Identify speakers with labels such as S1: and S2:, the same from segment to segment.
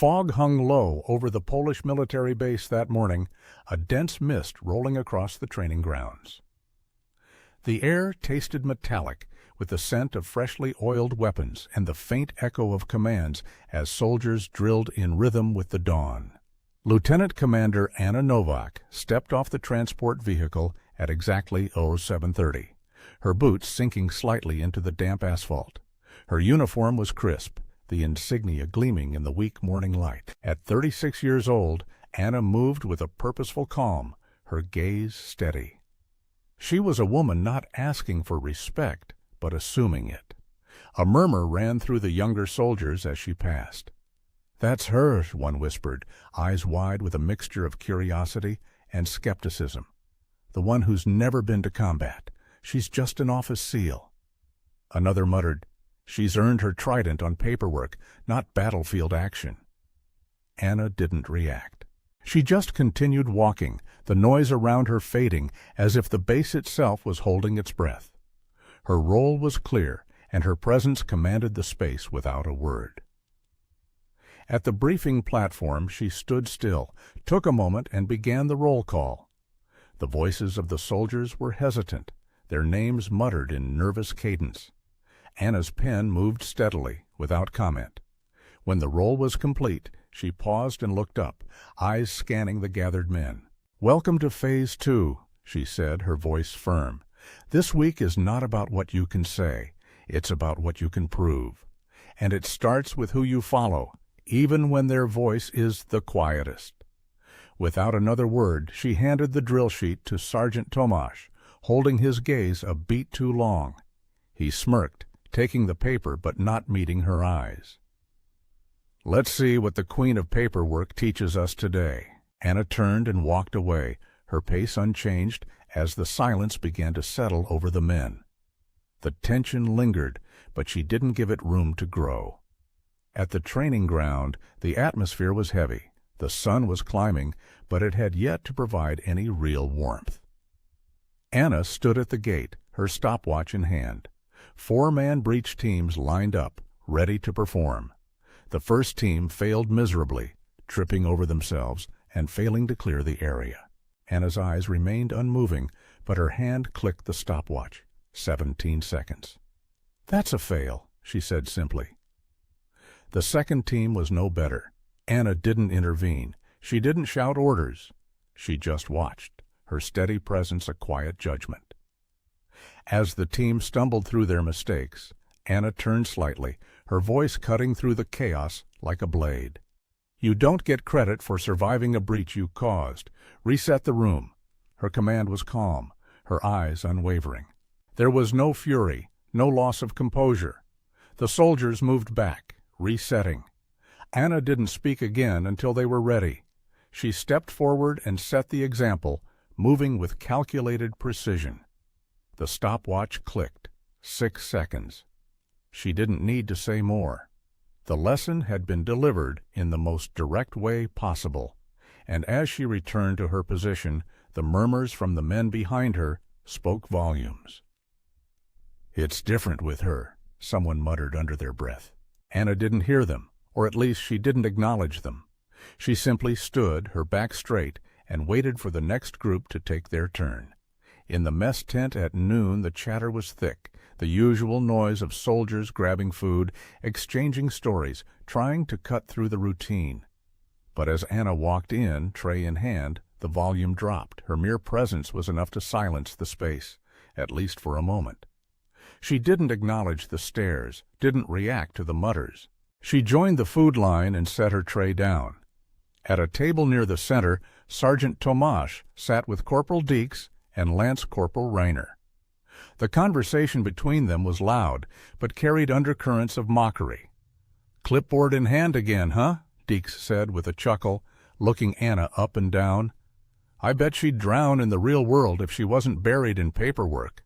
S1: Fog hung low over the Polish military base that morning, a dense mist rolling across the training grounds. The air tasted metallic, with the scent of freshly oiled weapons and the faint echo of commands as soldiers drilled in rhythm with the dawn. Lieutenant Commander Anna Novak stepped off the transport vehicle at exactly 07:30, her boots sinking slightly into the damp asphalt. Her uniform was crisp, the insignia gleaming in the weak morning light. At 36 years old, Anna moved with a purposeful calm, her gaze steady. She was a woman not asking for respect, but assuming it. A murmur ran through the younger soldiers as she passed. "That's her," one whispered, eyes wide with a mixture of curiosity and skepticism. "The one who's never been to combat. She's just an office SEAL." Another muttered, "She's earned her trident on paperwork, not battlefield action." Anna didn't react. She just continued walking, the noise around her fading as if the base itself was holding its breath. Her role was clear, and her presence commanded the space without a word. At the briefing platform, she stood still, took a moment, and began the roll call. The voices of the soldiers were hesitant, their names muttered in nervous cadence. Anna's pen moved steadily, without comment. When the roll was complete, she paused and looked up, eyes scanning the gathered men. "Welcome to Phase 2, she said, her voice firm. "This week is not about what you can say. It's about what you can prove. And it starts with who you follow, even when their voice is the quietest." Without another word, she handed the drill sheet to Sergeant Tomasz, holding his gaze a beat too long. He smirked, taking the paper but not meeting her eyes. "Let's see what the Queen of Paperwork teaches us today." Anna turned and walked away, her pace unchanged, as the silence began to settle over the men. The tension lingered, but she didn't give it room to grow. At the training ground, the atmosphere was heavy. The sun was climbing, but it had yet to provide any real warmth. Anna stood at the gate, her stopwatch in hand. 4-man breach teams lined up, ready to perform. The first team failed miserably, tripping over themselves and failing to clear the area. Anna's eyes remained unmoving, but her hand clicked the stopwatch. 17 seconds. "That's a fail," she said simply. The second team was no better. Anna didn't intervene. She didn't shout orders. She just watched, her steady presence a quiet judgment. As the team stumbled through their mistakes, Anna turned slightly, her voice cutting through the chaos like a blade. "You don't get credit for surviving a breach you caused. Reset the room." Her command was calm, her eyes unwavering. There was no fury, no loss of composure. The soldiers moved back, resetting. Anna didn't speak again until they were ready. She stepped forward and set the example, moving with calculated precision. The stopwatch clicked. 6 seconds. She didn't need to say more. The lesson had been delivered in the most direct way possible, and as she returned to her position, the murmurs from the men behind her spoke volumes. "It's different with her," someone muttered under their breath. Anna didn't hear them, or at least she didn't acknowledge them. She simply stood, her back straight, and waited for the next group to take their turn. In the mess tent at noon the chatter was thick, the usual noise of soldiers grabbing food, exchanging stories, trying to cut through the routine. But as Anna walked in, tray in hand, the volume dropped. Her mere presence was enough to silence the space, at least for a moment. She didn't acknowledge the stares, didn't react to the mutters. She joined the food line and set her tray down. At a table near the center, Sergeant Tomasz sat with Corporal Deeks and Lance Corporal Rainer. The conversation between them was loud, but carried undercurrents of mockery. "Clipboard in hand again, huh?" Deeks said with a chuckle, looking Anna up and down. "I bet she'd drown in the real world if she wasn't buried in paperwork."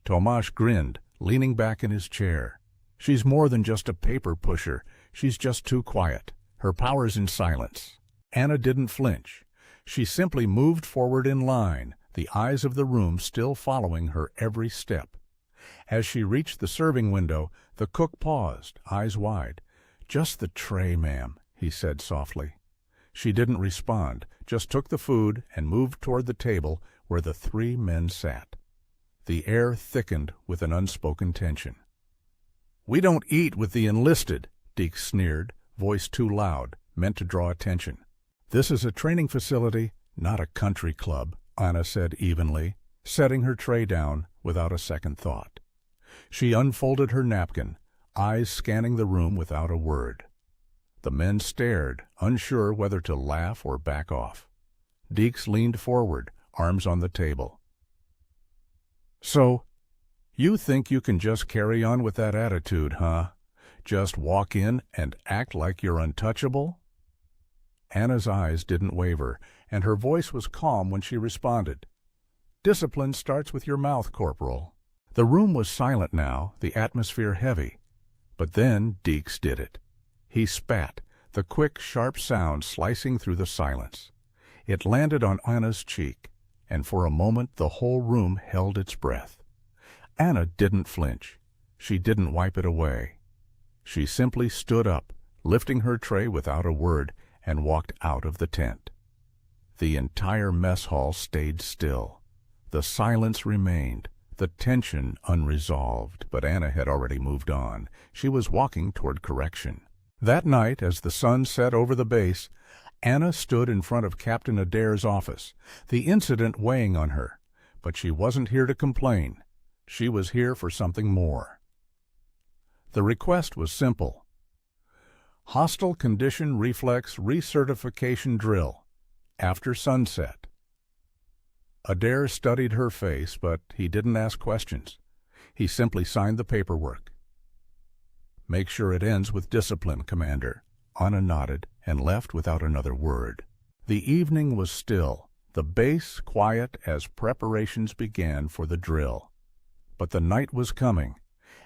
S1: Tomasz grinned, leaning back in his chair. "She's more than just a paper pusher. She's just too quiet. Her power's in silence." Anna didn't flinch. She simply moved forward in line, the eyes of the room still following her every step. As she reached the serving window, the cook paused, eyes wide. "Just the tray, ma'am. he said softly. She didn't respond, just took the food and moved toward the table where the three men sat. The air thickened with an unspoken tension. "We don't eat with the enlisted," Deke sneered, voice too loud, meant to draw attention. "This is a training facility, not a country club," Anna said evenly, setting her tray down without a second thought. She unfolded her napkin, eyes scanning the room without a word. The men stared, unsure whether to laugh or back off. Deeks leaned forward, arms on the table. "So, you think you can just carry on with that attitude, huh? Just walk in and act like you're untouchable?" Anna's eyes didn't waver, and her voice was calm when she responded. "Discipline starts with your mouth, Corporal." The room was silent now, the atmosphere heavy. But then Deeks did it. He spat, the quick, sharp sound slicing through the silence. It landed on Anna's cheek, and for a moment the whole room held its breath. Anna didn't flinch. She didn't wipe it away. She simply stood up, lifting her tray without a word, and walked out of the tent. The entire mess hall stayed still. The silence remained, the tension unresolved, but Anna had already moved on. She was walking toward correction. That night, as the sun set over the base, Anna stood in front of Captain Adair's office, the incident weighing on her. But she wasn't here to complain. She was here for something more. The request was simple. Hostile Condition Reflex Recertification Drill, after sunset. Adair studied her face, but he didn't ask questions. He simply signed the paperwork. "Make sure it ends with discipline, Commander." Anna nodded and left without another word. The evening was still, the base quiet as preparations began for the drill. But the night was coming,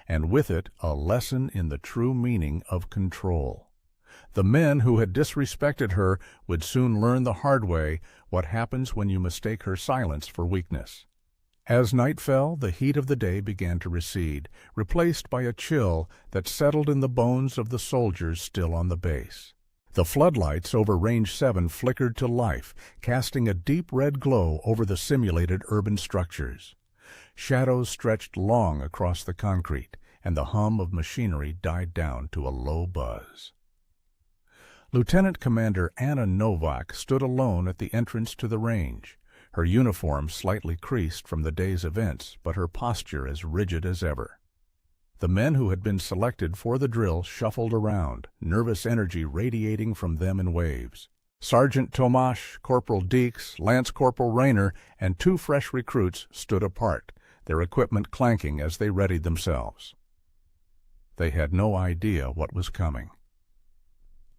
S1: and with it a lesson in the true meaning of control. The men who had disrespected her would soon learn the hard way what happens when you mistake her silence for weakness. As night fell, the heat of the day began to recede, replaced by a chill that settled in the bones of the soldiers still on the base. The floodlights over Range 7 flickered to life, casting a deep red glow over the simulated urban structures. Shadows stretched long across the concrete, and the hum of machinery died down to a low buzz. Lieutenant Commander Anna Novak stood alone at the entrance to the range, her uniform slightly creased from the day's events, but her posture as rigid as ever. The men who had been selected for the drill shuffled around, nervous energy radiating from them in waves. Sergeant Tomash, Corporal Deeks, Lance Corporal Rayner, and two fresh recruits stood apart, their equipment clanking as they readied themselves. They had no idea what was coming.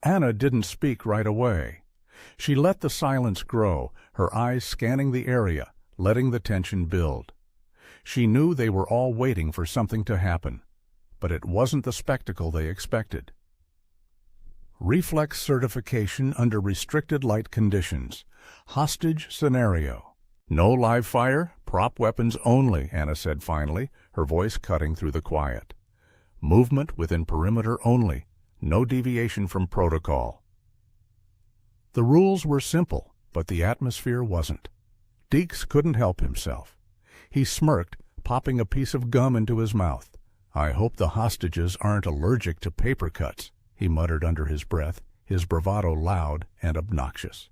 S1: Anna didn't speak right away. She let the silence grow, her eyes scanning the area, letting the tension build. She knew they were all waiting for something to happen, but it wasn't the spectacle they expected. Reflex certification under restricted light conditions. Hostage scenario. "No live fire, prop weapons only," Anna said finally, her voice cutting through the quiet. "Movement within perimeter only. No deviation from protocol." The rules were simple, but the atmosphere wasn't. Deeks couldn't help himself. He smirked, popping a piece of gum into his mouth. "I hope the hostages aren't allergic to paper cuts," he muttered under his breath, his bravado loud and obnoxious.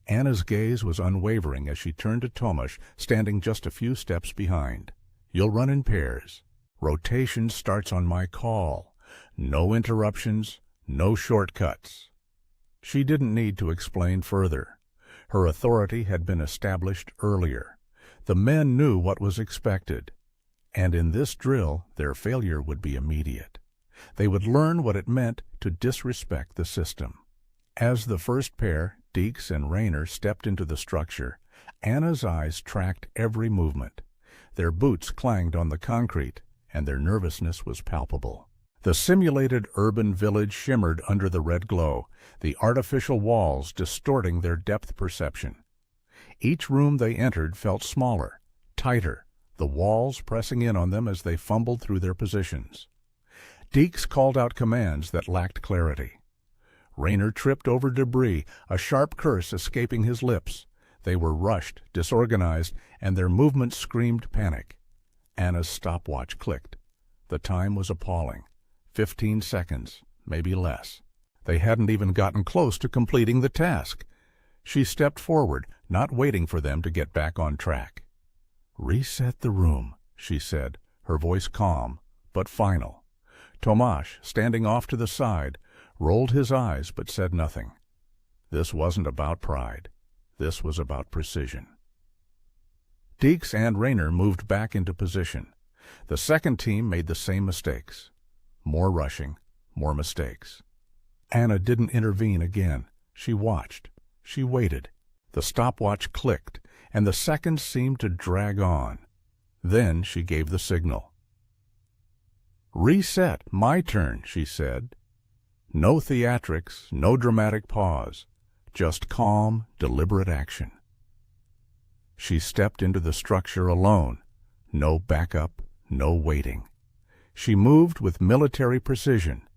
S1: Anna's gaze was unwavering as she turned to Tomash, standing just a few steps behind. "You'll run in pairs. Rotation starts on my call. No interruptions, no shortcuts." She didn't need to explain further. Her authority had been established earlier. The men knew what was expected. And in this drill, their failure would be immediate. They would learn what it meant to disrespect the system. As the first pair, Deeks and Rayner, stepped into the structure, Anna's eyes tracked every movement. Their boots clanged on the concrete, and their nervousness was palpable. The simulated urban village shimmered under the red glow, the artificial walls distorting their depth perception. Each room they entered felt smaller, tighter, the walls pressing in on them as they fumbled through their positions. Deeks called out commands that lacked clarity. Raynor tripped over debris, a sharp curse escaping his lips. They were rushed, disorganized, and their movements screamed panic. Anna's stopwatch clicked. The time was appalling. 15 seconds, maybe less. They hadn't even gotten close to completing the task. She stepped forward, not waiting for them to get back on track. "Reset the room," she said, her voice calm, but final. Tomasz, standing off to the side, rolled his eyes but said nothing. This wasn't about pride. This was about precision. Deeks and Raynor moved back into position. The second team made the same mistakes. More rushing, more mistakes. Anna didn't intervene again. She watched. She waited. The stopwatch clicked, and the seconds seemed to drag on. Then she gave the signal. "Reset, my turn," she said. No theatrics, no dramatic pause, just calm, deliberate action. She stepped into the structure alone. No backup, no waiting. She moved with military precision.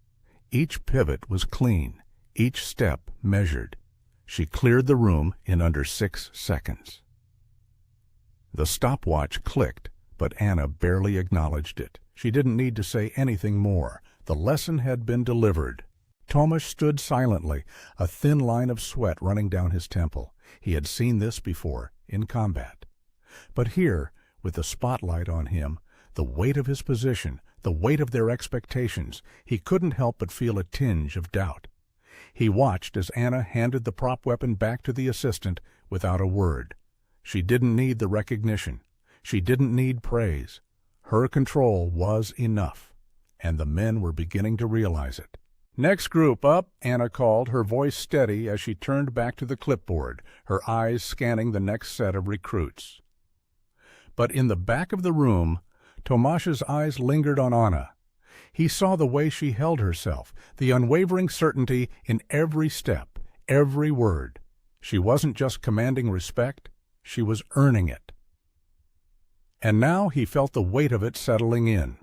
S1: Each pivot was clean, each step measured. She cleared the room in under 6 seconds. The stopwatch clicked, but Anna barely acknowledged it. She didn't need to say anything more. The lesson had been delivered. Tomasz stood silently, a thin line of sweat running down his temple. He had seen this before, in combat. But here, with the spotlight on him, the weight of his position, the weight of their expectations, he couldn't help but feel a tinge of doubt. He watched as Anna handed the prop weapon back to the assistant without a word. She didn't need the recognition. She didn't need praise. Her control was enough, and the men were beginning to realize it. "Next group up," Anna called, her voice steady as she turned back to the clipboard, her eyes scanning the next set of recruits. But in the back of the room, Tomasz's eyes lingered on Anna. He saw the way she held herself, the unwavering certainty in every step, every word. She wasn't just commanding respect, she was earning it. And now he felt the weight of it settling in.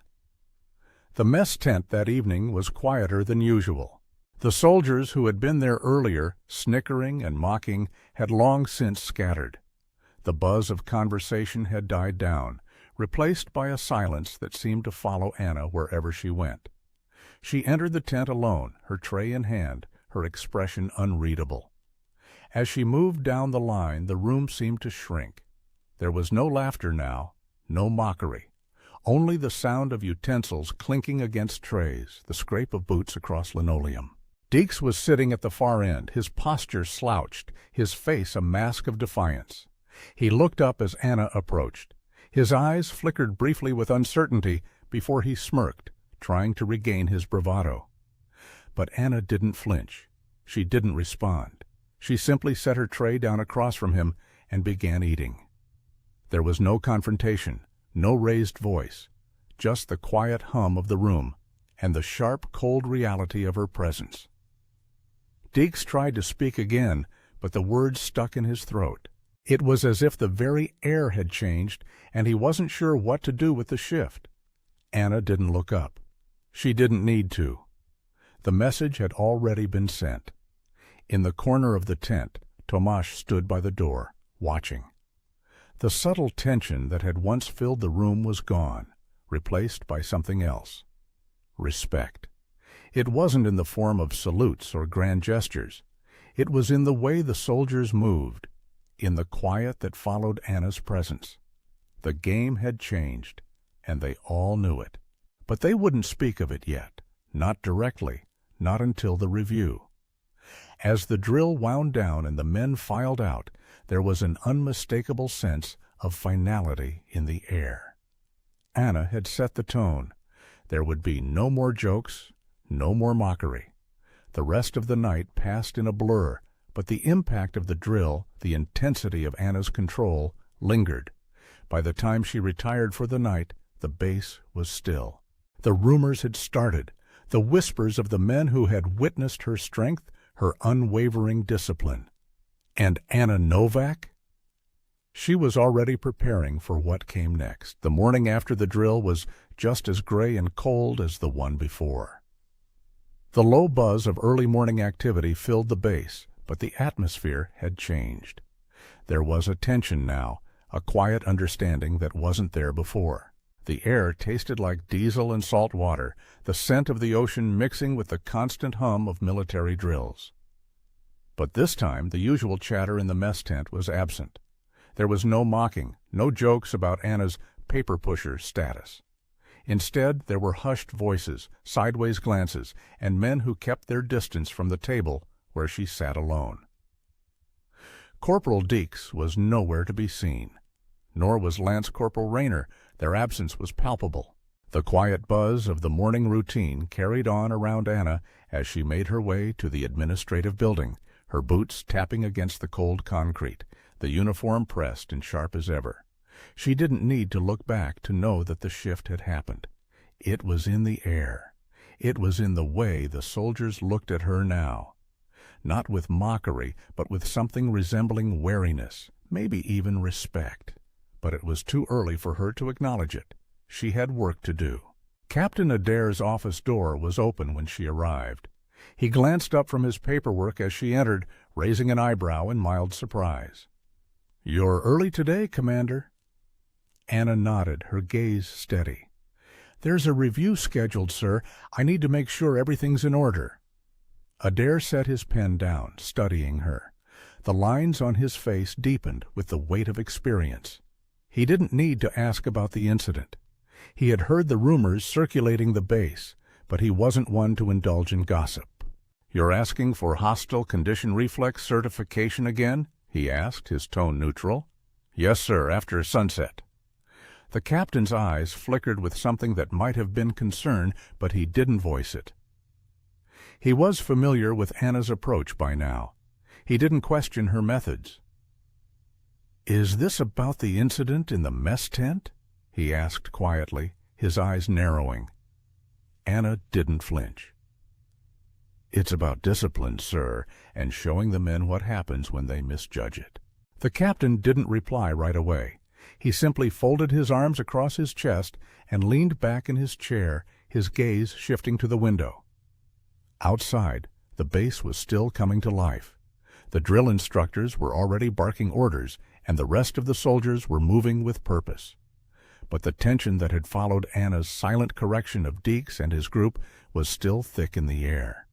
S1: The mess tent that evening was quieter than usual. The soldiers who had been there earlier, snickering and mocking, had long since scattered. The buzz of conversation had died down, replaced by a silence that seemed to follow Anna wherever she went. She entered the tent alone, her tray in hand, her expression unreadable. As she moved down the line, the room seemed to shrink. There was no laughter now, no mockery. Only the sound of utensils clinking against trays, the scrape of boots across linoleum. Deeks was sitting at the far end, his posture slouched, his face a mask of defiance. He looked up as Anna approached. His eyes flickered briefly with uncertainty before he smirked, trying to regain his bravado. But Anna didn't flinch. She didn't respond. She simply set her tray down across from him and began eating. There was no confrontation, no raised voice, just the quiet hum of the room and the sharp, cold reality of her presence. Deeks tried to speak again, but the words stuck in his throat. It was as if the very air had changed, and he wasn't sure what to do with the shift. Anna didn't look up. She didn't need to. The message had already been sent. In the corner of the tent, Tomasz stood by the door, watching. The subtle tension that had once filled the room was gone, replaced by something else. Respect. It wasn't in the form of salutes or grand gestures. It was in the way the soldiers moved, in the quiet that followed Anna's presence. The game had changed, and they all knew it. But they wouldn't speak of it yet, not directly, not until the review. As the drill wound down and the men filed out, there was an unmistakable sense of finality in the air. Anna had set the tone. There would be no more jokes, no more mockery. The rest of the night passed in a blur, but the impact of the drill, the intensity of Anna's control, lingered. By the time she retired for the night, the base was still. The rumors had started, the whispers of the men who had witnessed her strength, her unwavering discipline. And Anna Novak? She was already preparing for what came next. The morning after the drill was just as gray and cold as the one before. The low buzz of early morning activity filled the base, but the atmosphere had changed. There was a tension now, a quiet understanding that wasn't there before. The air tasted like diesel and salt water, the scent of the ocean mixing with the constant hum of military drills. But this time the usual chatter in the mess tent was absent. There was no mocking, no jokes about Anna's paper pusher status. Instead, there were hushed voices, sideways glances, and men who kept their distance from the table where she sat alone. Corporal Deeks was nowhere to be seen. Nor was Lance Corporal Rayner. Their absence was palpable. The quiet buzz of the morning routine carried on around Anna as she made her way to the administrative building, her boots tapping against the cold concrete, the uniform pressed and sharp as ever. She didn't need to look back to know that the shift had happened. It was in the air. It was in the way the soldiers looked at her now. Not with mockery, but with something resembling wariness, maybe even respect. But it was too early for her to acknowledge it. She had work to do. Captain Adair's office door was open when she arrived. He glanced up from his paperwork as she entered, raising an eyebrow in mild surprise. "You're early today, Commander." Anna nodded, her gaze steady. "There's a review scheduled, sir. I need to make sure everything's in order." Adair set his pen down, studying her. The lines on his face deepened with the weight of experience. He didn't need to ask about the incident. He had heard the rumors circulating the base, but he wasn't one to indulge in gossip. "You're asking for hostile condition reflex certification again?" he asked, his tone neutral. "Yes, sir, after sunset." The captain's eyes flickered with something that might have been concern, but he didn't voice it. He was familiar with Anna's approach by now. He didn't question her methods. "Is this about the incident in the mess tent?" he asked quietly, his eyes narrowing. Anna didn't flinch. "It's about discipline, sir, and showing the men what happens when they misjudge it." The captain didn't reply right away. He simply folded his arms across his chest and leaned back in his chair, his gaze shifting to the window. Outside, the base was still coming to life. The drill instructors were already barking orders, and the rest of the soldiers were moving with purpose. But the tension that had followed Anna's silent correction of Deeks and his group was still thick in the air.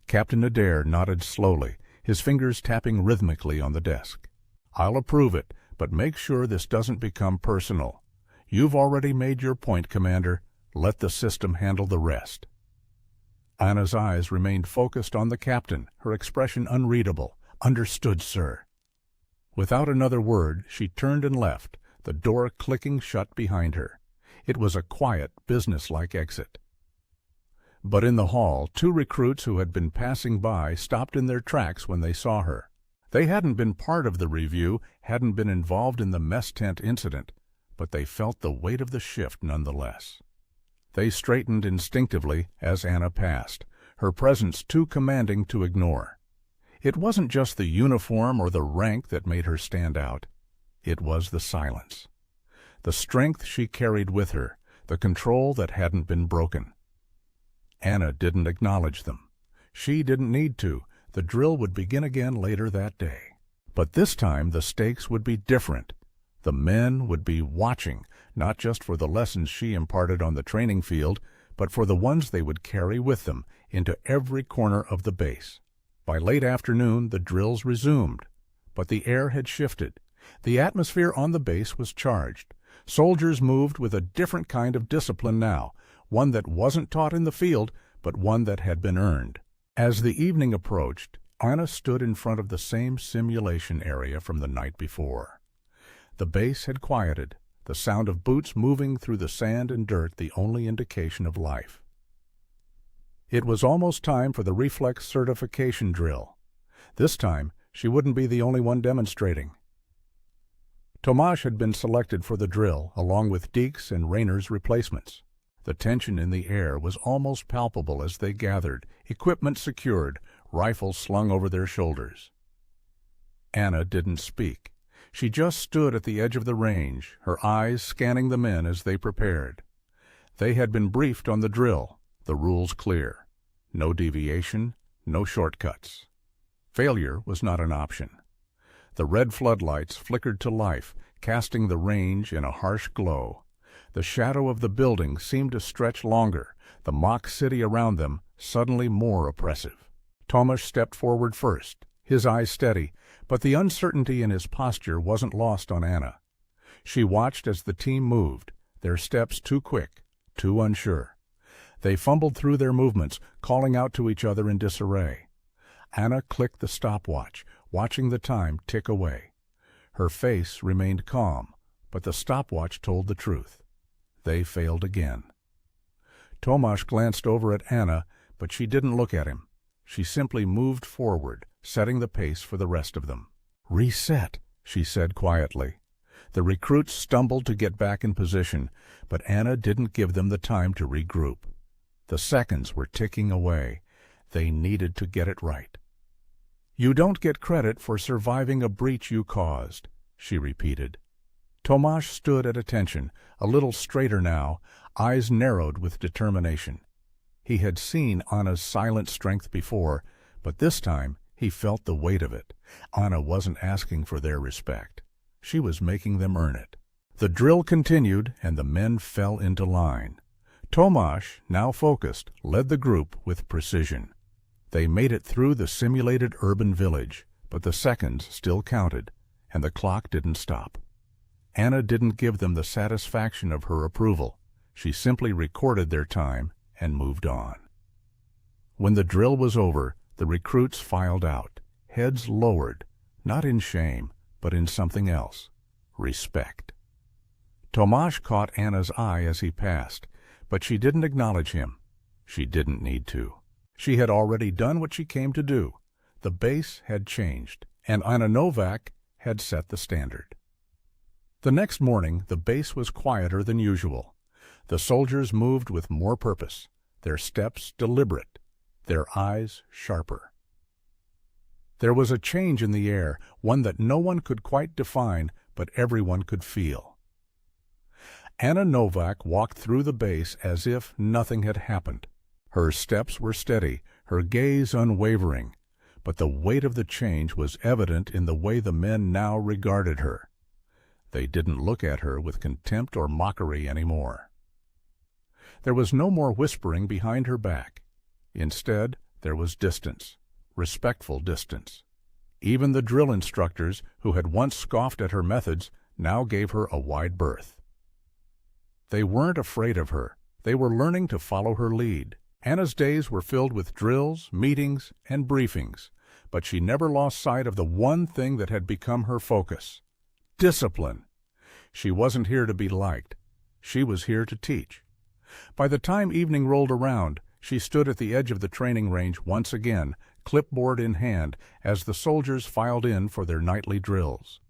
S1: Captain Adair nodded slowly, his fingers tapping rhythmically on the desk. "I'll approve it, but make sure this doesn't become personal. You've already made your point, Commander. Let the system handle the rest." Anna's eyes remained focused on the captain, her expression unreadable. "Understood, sir." Without another word, she turned and left, the door clicking shut behind her. It was a quiet, businesslike exit. But in the hall, two recruits who had been passing by stopped in their tracks when they saw her. They hadn't been part of the review, hadn't been involved in the mess tent incident, but they felt the weight of the shift nonetheless. They straightened instinctively as Anna passed, her presence too commanding to ignore. It wasn't just the uniform or the rank that made her stand out. It was the silence. The strength she carried with her, the control that hadn't been broken. Anna didn't acknowledge them. She didn't need to. The drill would begin again later that day. But this time the stakes would be different. The men would be watching, not just for the lessons she imparted on the training field, but for the ones they would carry with them into every corner of the base. By late afternoon, the drills resumed, but the air had shifted. The atmosphere on the base was charged. Soldiers moved with a different kind of discipline now, one that wasn't taught in the field, but one that had been earned. As the evening approached, Anna stood in front of the same simulation area from the night before. The base had quieted, the sound of boots moving through the sand and dirt the only indication of life. It was almost time for the reflex certification drill. This time, she wouldn't be the only one demonstrating. Tomasz had been selected for the drill, along with Deeks and Rayner's replacements. The tension in the air was almost palpable as they gathered, equipment secured, rifles slung over their shoulders. Anna didn't speak. She just stood at the edge of the range, her eyes scanning the men as they prepared. They had been briefed on the drill, the rules clear. no deviation, no shortcuts. Failure was not an option. The red floodlights flickered to life, casting the range in a harsh glow. The shadow of the building seemed to stretch longer, the mock city around them suddenly more oppressive. Tomasz stepped forward first, his eyes steady, but the uncertainty in his posture wasn't lost on Anna. She watched as the team moved, their steps too quick, too unsure. They fumbled through their movements, calling out to each other in disarray. Anna clicked the stopwatch, watching the time tick away. Her face remained calm, but the stopwatch told the truth. They failed again. Tomasz glanced over at Anna, but she didn't look at him. She simply moved forward, setting the pace for the rest of them. "Reset," she said quietly. The recruits stumbled to get back in position, but Anna didn't give them the time to regroup. The seconds were ticking away. They needed to get it right. "You don't get credit for surviving a breach you caused," she repeated. Tomasz stood at attention, a little straighter now, eyes narrowed with determination. He had seen Anna's silent strength before, but this time he felt the weight of it. Anna wasn't asking for their respect. She was making them earn it. The drill continued, and the men fell into line. Tomasz, now focused, led the group with precision. They made it through the simulated urban village, but the seconds still counted, and the clock didn't stop. Anna didn't give them the satisfaction of her approval. She simply recorded their time and moved on. When the drill was over, the recruits filed out, heads lowered, not in shame, but in something else, respect. Tomasz caught Anna's eye as he passed, but she didn't acknowledge him. She didn't need to. She had already done what she came to do. The base had changed, and Anna Novak had set the standard. The next morning, the base was quieter than usual. The soldiers moved with more purpose, their steps deliberate, their eyes sharper. There was a change in the air, one that no one could quite define, but everyone could feel. Anna Novak walked through the base as if nothing had happened. Her steps were steady, her gaze unwavering, but the weight of the change was evident in the way the men now regarded her. They didn't look at her with contempt or mockery anymore. There was no more whispering behind her back. Instead, there was distance, respectful distance. Even the drill instructors, who had once scoffed at her methods, now gave her a wide berth. They weren't afraid of her. They were learning to follow her lead. Anna's days were filled with drills, meetings, and briefings, but she never lost sight of the one thing that had become her focus: discipline. She wasn't here to be liked. She was here to teach. By the time evening rolled around, she stood at the edge of the training range once again, clipboard in hand, as the soldiers filed in for their nightly drills.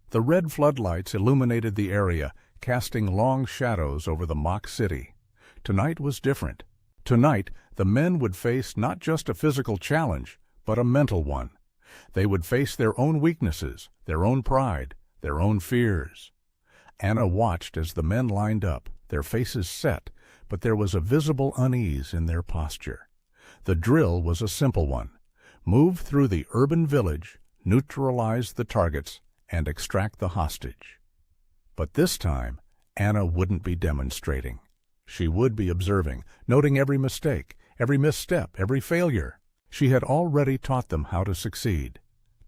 S1: The red floodlights illuminated the area, casting long shadows over the mock city. Tonight was different. Tonight, the men would face not just a physical challenge, but a mental one. They would face their own weaknesses, their own pride, their own fears. Anna watched as the men lined up, their faces set, but there was a visible unease in their posture. The drill was a simple one: move through the urban village, neutralize the targets, and extract the hostage. But this time, Anna wouldn't be demonstrating. She would be observing, noting every mistake, every misstep, every failure. She had already taught them how to succeed.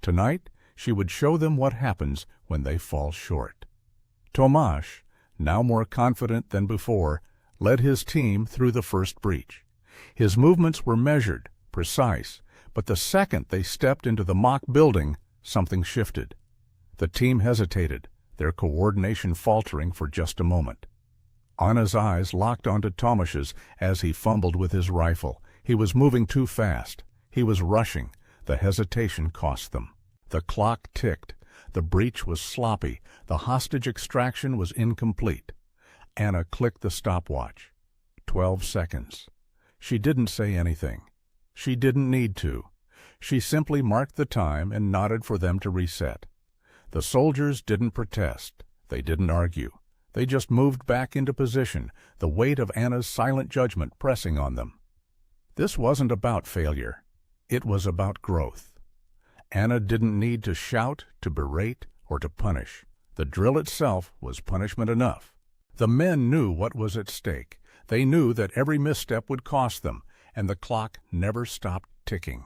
S1: Tonight, she would show them what happens when they fall short. Tomasz, now more confident than before, led his team through the first breach. His movements were measured, precise, but the second they stepped into the mock building, something shifted. The team hesitated, their coordination faltering for just a moment. Anna's eyes locked onto Tomasz's as he fumbled with his rifle. He was moving too fast. He was rushing. The hesitation cost them. The clock ticked. The breach was sloppy. The hostage extraction was incomplete. Anna clicked the stopwatch. 12 seconds. She didn't say anything. She didn't need to. She simply marked the time and nodded for them to reset. The soldiers didn't protest. They didn't argue. They just moved back into position, the weight of Anna's silent judgment pressing on them. This wasn't about failure. It was about growth. Anna didn't need to shout, to berate, or to punish. The drill itself was punishment enough. The men knew what was at stake. They knew that every misstep would cost them, and the clock never stopped ticking.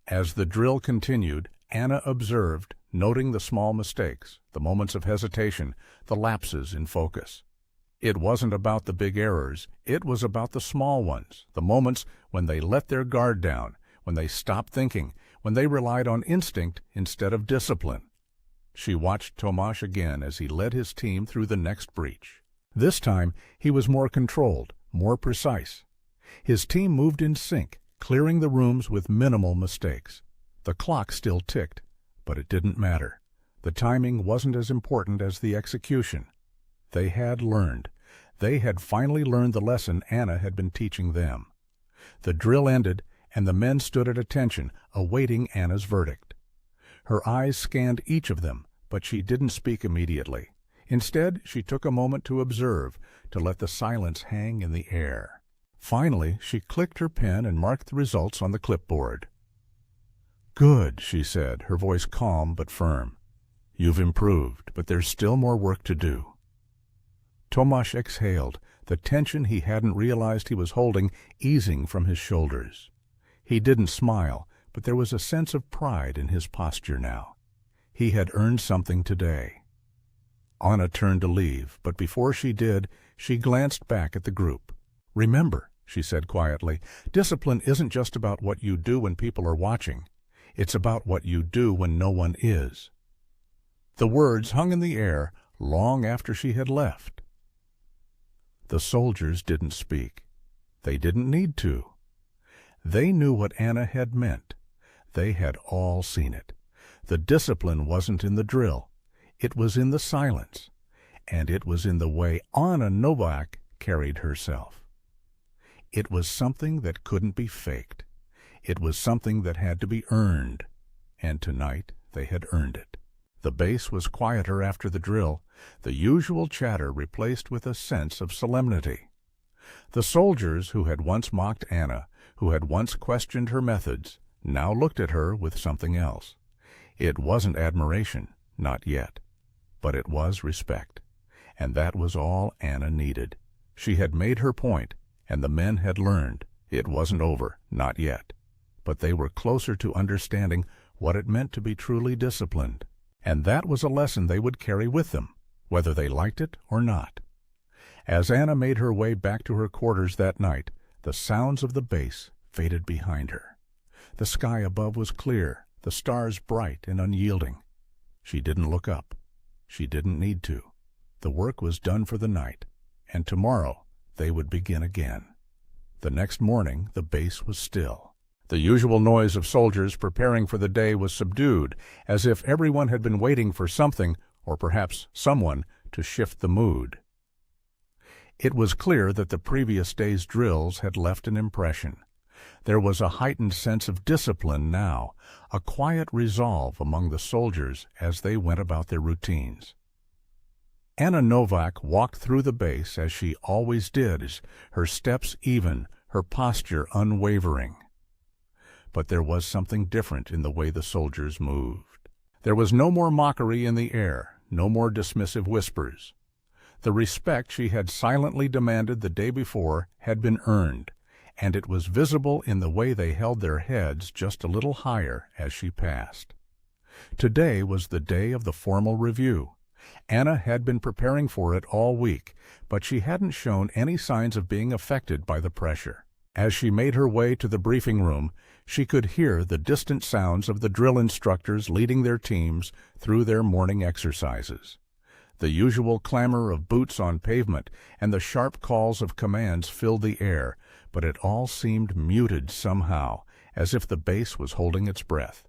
S1: As the drill continued, Anna observed, noting the small mistakes, the moments of hesitation, the lapses in focus. It wasn't about the big errors. It was about the small ones, the moments when they let their guard down, when they stopped thinking, when they relied on instinct instead of discipline. She watched Tomasz again as he led his team through the next breach. This time, he was more controlled, more precise. His team moved in sync, clearing the rooms with minimal mistakes. The clock still ticked, but it didn't matter. The timing wasn't as important as the execution. They had learned. They had finally learned the lesson Anna had been teaching them. The drill ended, and the men stood at attention, awaiting Anna's verdict. Her eyes scanned each of them, but she didn't speak immediately. Instead, she took a moment to observe, to let the silence hang in the air. Finally, she clicked her pen and marked the results on the clipboard. "Good," she said, her voice calm but firm. "You've improved, but there's still more work to do." Tomasz exhaled, the tension he hadn't realized he was holding easing from his shoulders. He didn't smile, but there was a sense of pride in his posture now. He had earned something today. Anna turned to leave, but before she did, she glanced back at the group. "Remember," she said quietly, "discipline isn't just about what you do when people are watching. It's about what you do when no one is." The words hung in the air long after she had left. The soldiers didn't speak. They didn't need to. They knew what Anna had meant. They had all seen it. The discipline wasn't in the drill. It was in the silence. And it was in the way Anna Novak carried herself. It was something that couldn't be faked. It was something that had to be earned. And tonight they had earned it. The base was quieter after the drill, the usual chatter replaced with a sense of solemnity. The soldiers who had once mocked Anna, who had once questioned her methods, now looked at her with something else. It wasn't admiration, not yet, but it was respect. And that was all Anna needed. She had made her point, and the men had learned. It wasn't over, not yet. But they were closer to understanding what it meant to be truly disciplined. And that was a lesson they would carry with them, whether they liked it or not. As Anna made her way back to her quarters that night, the sounds of the base faded behind her. The sky above was clear, the stars bright and unyielding. She didn't look up. She didn't need to. The work was done for the night, and tomorrow they would begin again. The next morning the base was still. The usual noise of soldiers preparing for the day was subdued, as if everyone had been waiting for something, or perhaps someone, to shift the mood. It was clear that the previous day's drills had left an impression. There was a heightened sense of discipline now, a quiet resolve among the soldiers as they went about their routines. Anna Novak walked through the base as she always did, her steps even, her posture unwavering. But there was something different in the way the soldiers moved. There was no more mockery in the air, no more dismissive whispers. The respect she had silently demanded the day before had been earned, and it was visible in the way they held their heads just a little higher as she passed. Today was the day of the formal review. Anna had been preparing for it all week, but she hadn't shown any signs of being affected by the pressure. As she made her way to the briefing room, she could hear the distant sounds of the drill instructors leading their teams through their morning exercises. The usual clamor of boots on pavement and the sharp calls of commands filled the air, but it all seemed muted somehow, as if the base was holding its breath.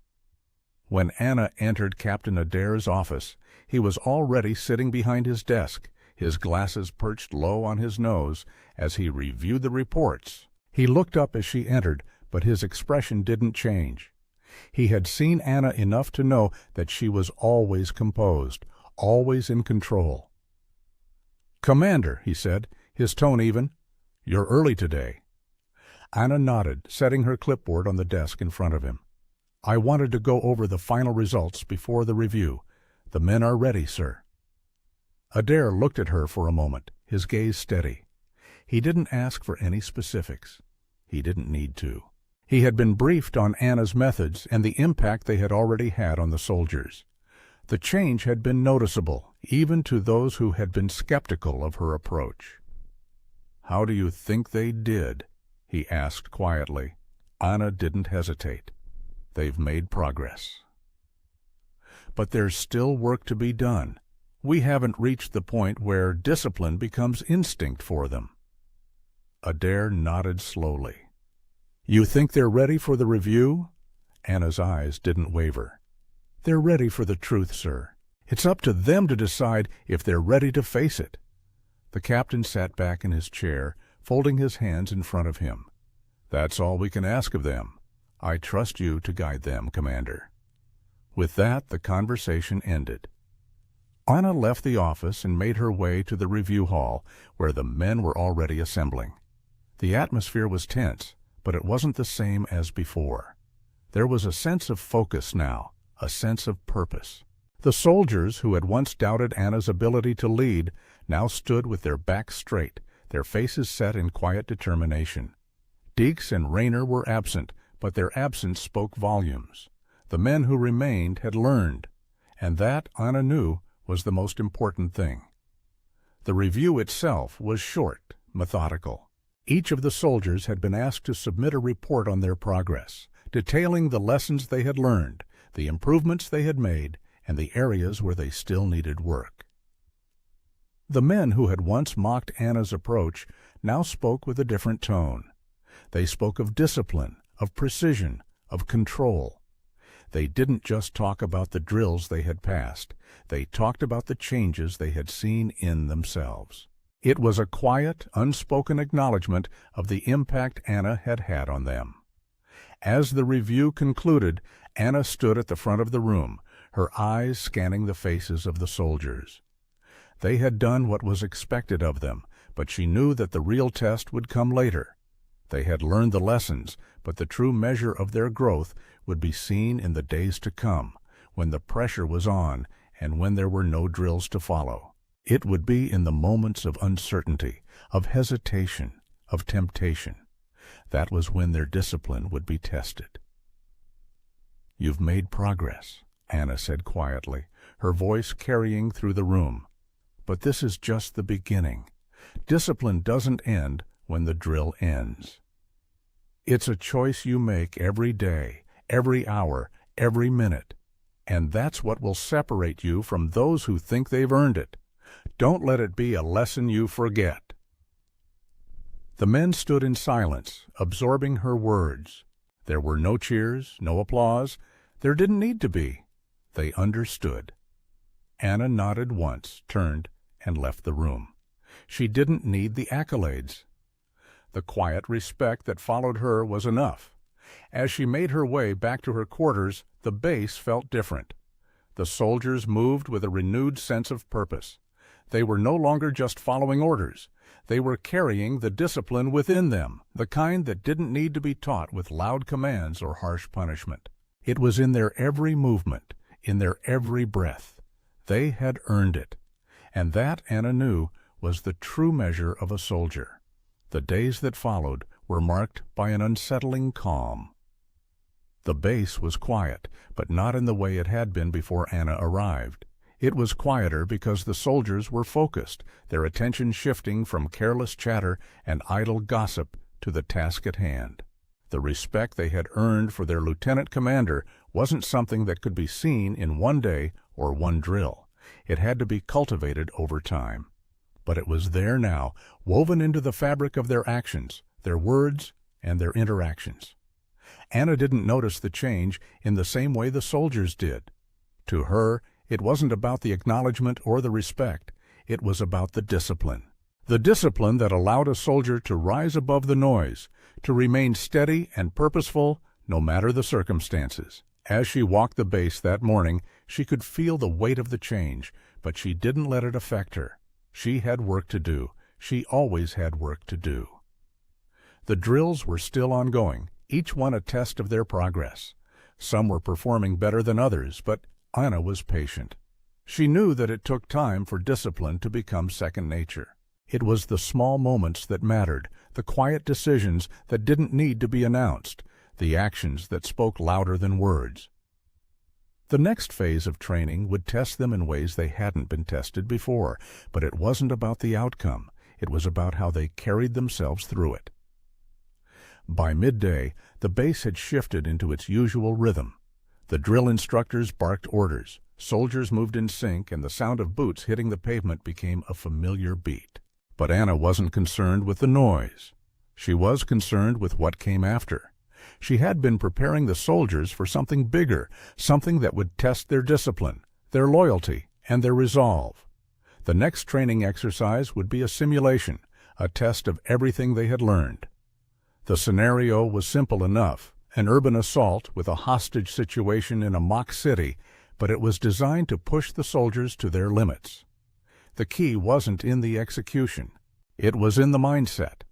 S1: When Anna entered Captain Adair's office, he was already sitting behind his desk, his glasses perched low on his nose as he reviewed the reports. He looked up as she entered, but his expression didn't change. He had seen Anna enough to know that she was always composed, always in control. "Commander," he said, his tone even, "you're early today." Anna nodded, setting her clipboard on the desk in front of him. "I wanted to go over the final results before the review. The men are ready, sir." Adair looked at her for a moment, his gaze steady. He didn't ask for any specifics. He didn't need to. He had been briefed on Anna's methods and the impact they had already had on the soldiers. The change had been noticeable, even to those who had been skeptical of her approach. "How do you think they did?" he asked quietly. Anna didn't hesitate. "They've made progress. But there's still work to be done. We haven't reached the point where discipline becomes instinct for them." Adair nodded slowly. "You think they're ready for the review?" Anna's eyes didn't waver. "They're ready for the truth, sir. It's up to them to decide if they're ready to face it." The captain sat back in his chair, folding his hands in front of him. "That's all we can ask of them. I trust you to guide them, Commander." With that, the conversation ended. Anna left the office and made her way to the review hall, where the men were already assembling. The atmosphere was tense, but it wasn't the same as before. There was a sense of focus now, a sense of purpose. The soldiers who had once doubted Anna's ability to lead now stood with their backs straight, their faces set in quiet determination. Deeks and Rayner were absent, but their absence spoke volumes. The men who remained had learned, and that, Anna knew, was the most important thing. The review itself was short, methodical. Each of the soldiers had been asked to submit a report on their progress, detailing the lessons they had learned, the improvements they had made, and the areas where they still needed work. The men who had once mocked Anna's approach now spoke with a different tone. They spoke of discipline, of precision, of control. They didn't just talk about the drills they had passed. They talked about the changes they had seen in themselves. It was a quiet, unspoken acknowledgment of the impact Anna had had on them. As the review concluded, Anna stood at the front of the room, her eyes scanning the faces of the soldiers. They had done what was expected of them, but she knew that the real test would come later. They had learned the lessons, but the true measure of their growth would be seen in the days to come, when the pressure was on and when there were no drills to follow. It would be in the moments of uncertainty, of hesitation, of temptation. That was when their discipline would be tested. "You've made progress," Anna said quietly, her voice carrying through the room. "But this is just the beginning. Discipline doesn't end when the drill ends. It's a choice you make every day, every hour, every minute. And that's what will separate you from those who think they've earned it. Don't let it be a lesson you forget." The men stood in silence, absorbing her words. There were no cheers, no applause. There didn't need to be. They understood. Anna nodded once, turned, and left the room. She didn't need the accolades. The quiet respect that followed her was enough. As she made her way back to her quarters, the base felt different. The soldiers moved with a renewed sense of purpose. They were no longer just following orders. They were carrying the discipline within them, the kind that didn't need to be taught with loud commands or harsh punishment. It was in their every movement, in their every breath. They had earned it. And that, Anna knew, was the true measure of a soldier. The days that followed were marked by an unsettling calm. The base was quiet, but not in the way it had been before Anna arrived. It was quieter because the soldiers were focused, their attention shifting from careless chatter and idle gossip to the task at hand. The respect they had earned for their lieutenant commander wasn't something that could be seen in one day or one drill. It had to be cultivated over time. But it was there now, woven into the fabric of their actions, their words, and their interactions. Anna didn't notice the change in the same way the soldiers did. To her, it wasn't about the acknowledgement or the respect. It was about the discipline. The discipline that allowed a soldier to rise above the noise, to remain steady and purposeful no matter the circumstances. As she walked the base that morning, she could feel the weight of the change, but she didn't let it affect her. She had work to do. She always had work to do. The drills were still ongoing, each one a test of their progress. Some were performing better than others, but Anna was patient. She knew that it took time for discipline to become second nature. It was the small moments that mattered, the quiet decisions that didn't need to be announced, the actions that spoke louder than words. The next phase of training would test them in ways they hadn't been tested before, but it wasn't about the outcome. It was about how they carried themselves through it. By midday, the base had shifted into its usual rhythm. The drill instructors barked orders, soldiers moved in sync, and the sound of boots hitting the pavement became a familiar beat. But Anna wasn't concerned with the noise. She was concerned with what came after. She had been preparing the soldiers for something bigger, something that would test their discipline, their loyalty, and their resolve. The next training exercise would be a simulation, a test of everything they had learned. The scenario was simple enough, an urban assault with a hostage situation in a mock city, but it was designed to push the soldiers to their limits. The key wasn't in the execution. It was in the mindset.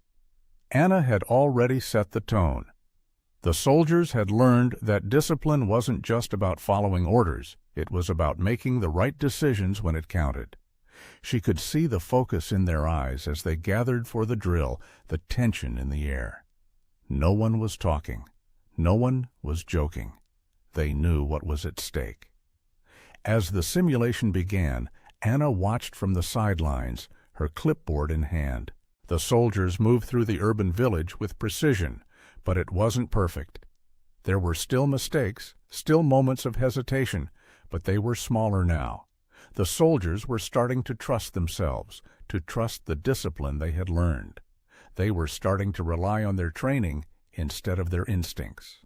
S1: Anna had already set the tone. The soldiers had learned that discipline wasn't just about following orders. It was about making the right decisions when it counted. She could see the focus in their eyes as they gathered for the drill, the tension in the air. No one was talking. No one was joking. They knew what was at stake. As the simulation began, Anna watched from the sidelines, her clipboard in hand. The soldiers moved through the urban village with precision, but it wasn't perfect. There were still mistakes, still moments of hesitation, but they were smaller now. The soldiers were starting to trust themselves, to trust the discipline they had learned. They were starting to rely on their training instead of their instincts.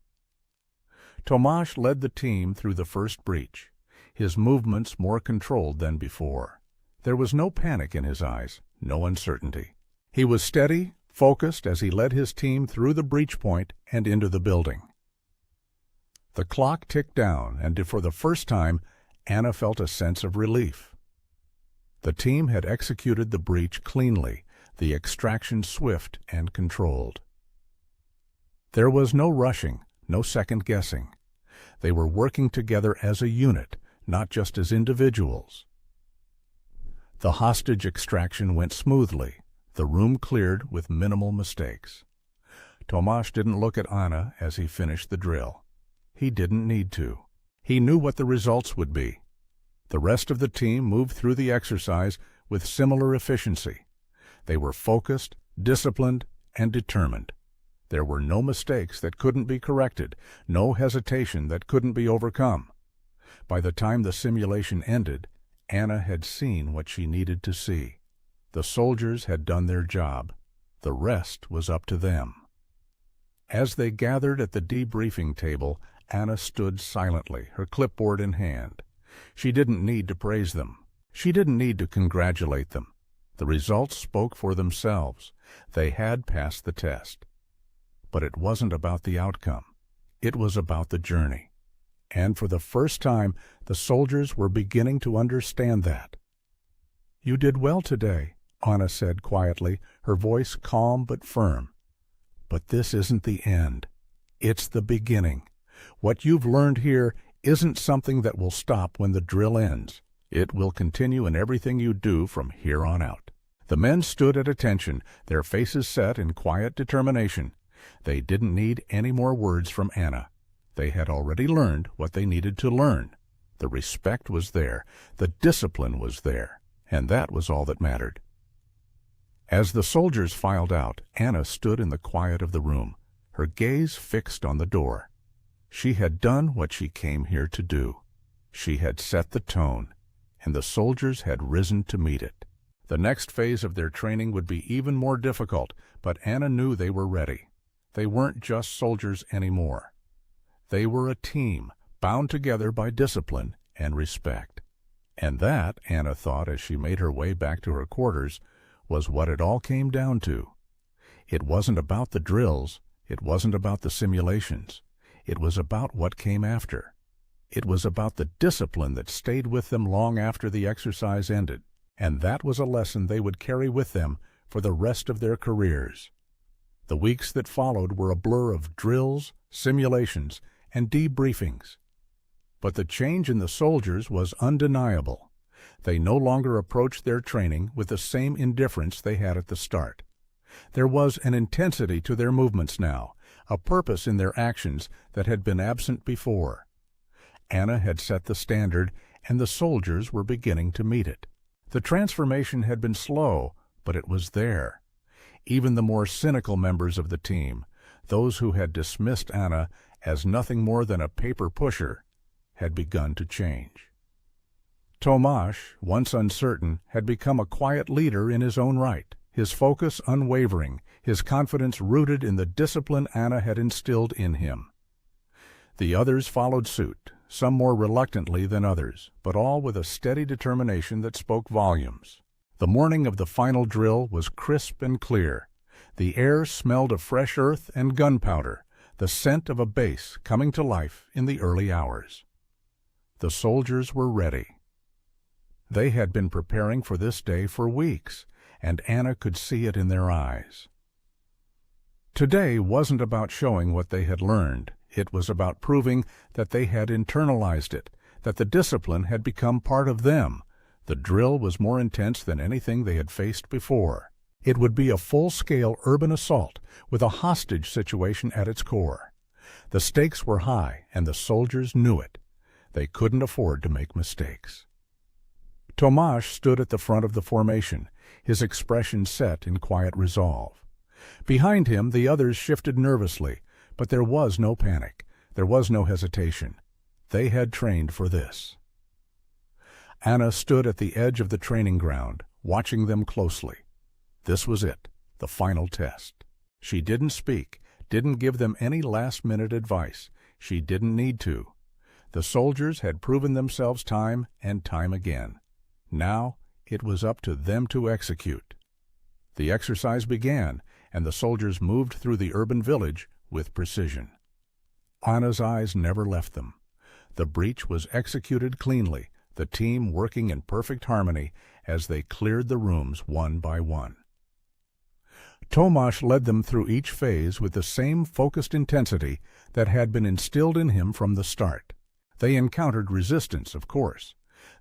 S1: Tomasz led the team through the first breach, his movements more controlled than before. There was no panic in his eyes, no uncertainty. He was steady, focused as he led his team through the breach point and into the building. The clock ticked down, and for the first time, Anna felt a sense of relief. The team had executed the breach cleanly, the extraction swift and controlled. There was no rushing, no second-guessing. They were working together as a unit, not just as individuals. The hostage extraction went smoothly, the room cleared with minimal mistakes. Tomasz didn't look at Anna as he finished the drill. He didn't need to. He knew what the results would be. The rest of the team moved through the exercise with similar efficiency. They were focused, disciplined, and determined. There were no mistakes that couldn't be corrected, no hesitation that couldn't be overcome. By the time the simulation ended, Anna had seen what she needed to see. The soldiers had done their job. The rest was up to them. As they gathered at the debriefing table, Anna stood silently, her clipboard in hand. She didn't need to praise them. She didn't need to congratulate them. The results spoke for themselves. They had passed the test. But it wasn't about the outcome. It was about the journey. And for the first time, the soldiers were beginning to understand that. "You did well today," Anna said quietly, her voice calm but firm. "But this isn't the end. It's the beginning. What you've learned here isn't something that will stop when the drill ends. It will continue in everything you do from here on out." The men stood at attention, their faces set in quiet determination. They didn't need any more words from Anna. They had already learned what they needed to learn. The respect was there, the discipline was there, and that was all that mattered. As the soldiers filed out, Anna stood in the quiet of the room, her gaze fixed on the door. She had done what she came here to do. She had set the tone, and the soldiers had risen to meet it. The next phase of their training would be even more difficult, but Anna knew they were ready. They weren't just soldiers anymore. They were a team, bound together by discipline and respect. And that, Anna thought as she made her way back to her quarters, was what it all came down to. It wasn't about the drills. It wasn't about the simulations. It was about what came after. It was about the discipline that stayed with them long after the exercise ended. And that was a lesson they would carry with them for the rest of their careers. The weeks that followed were a blur of drills, simulations, and debriefings. But the change in the soldiers was undeniable. They no longer approached their training with the same indifference they had at the start. There was an intensity to their movements now, a purpose in their actions that had been absent before. Anna had set the standard, and the soldiers were beginning to meet it. The transformation had been slow, but it was there. Even the more cynical members of the team, those who had dismissed Anna as nothing more than a paper pusher, had begun to change. Tomasz, once uncertain, had become a quiet leader in his own right, his focus unwavering, his confidence rooted in the discipline Anna had instilled in him. The others followed suit, some more reluctantly than others, but all with a steady determination that spoke volumes. The morning of the final drill was crisp and clear. The air smelled of fresh earth and gunpowder, the scent of a base coming to life in the early hours. The soldiers were ready. They had been preparing for this day for weeks, and Anna could see it in their eyes. Today wasn't about showing what they had learned. It was about proving that they had internalized it, that the discipline had become part of them. The drill was more intense than anything they had faced before. It would be a full-scale urban assault with a hostage situation at its core. The stakes were high, and the soldiers knew it. They couldn't afford to make mistakes. Tomasz stood at the front of the formation, his expression set in quiet resolve. Behind him the others shifted nervously, but there was no panic. There was no hesitation. They had trained for this. Anna stood at the edge of the training ground, watching them closely. This was it, the final test. She didn't speak, didn't give them any last-minute advice. She didn't need to. The soldiers had proven themselves time and time again. Now it was up to them to execute. The exercise began, and the soldiers moved through the urban village with precision. Anna's eyes never left them. The breach was executed cleanly, the team working in perfect harmony as they cleared the rooms one by one. Tomasz led them through each phase with the same focused intensity that had been instilled in him from the start. They encountered resistance, of course.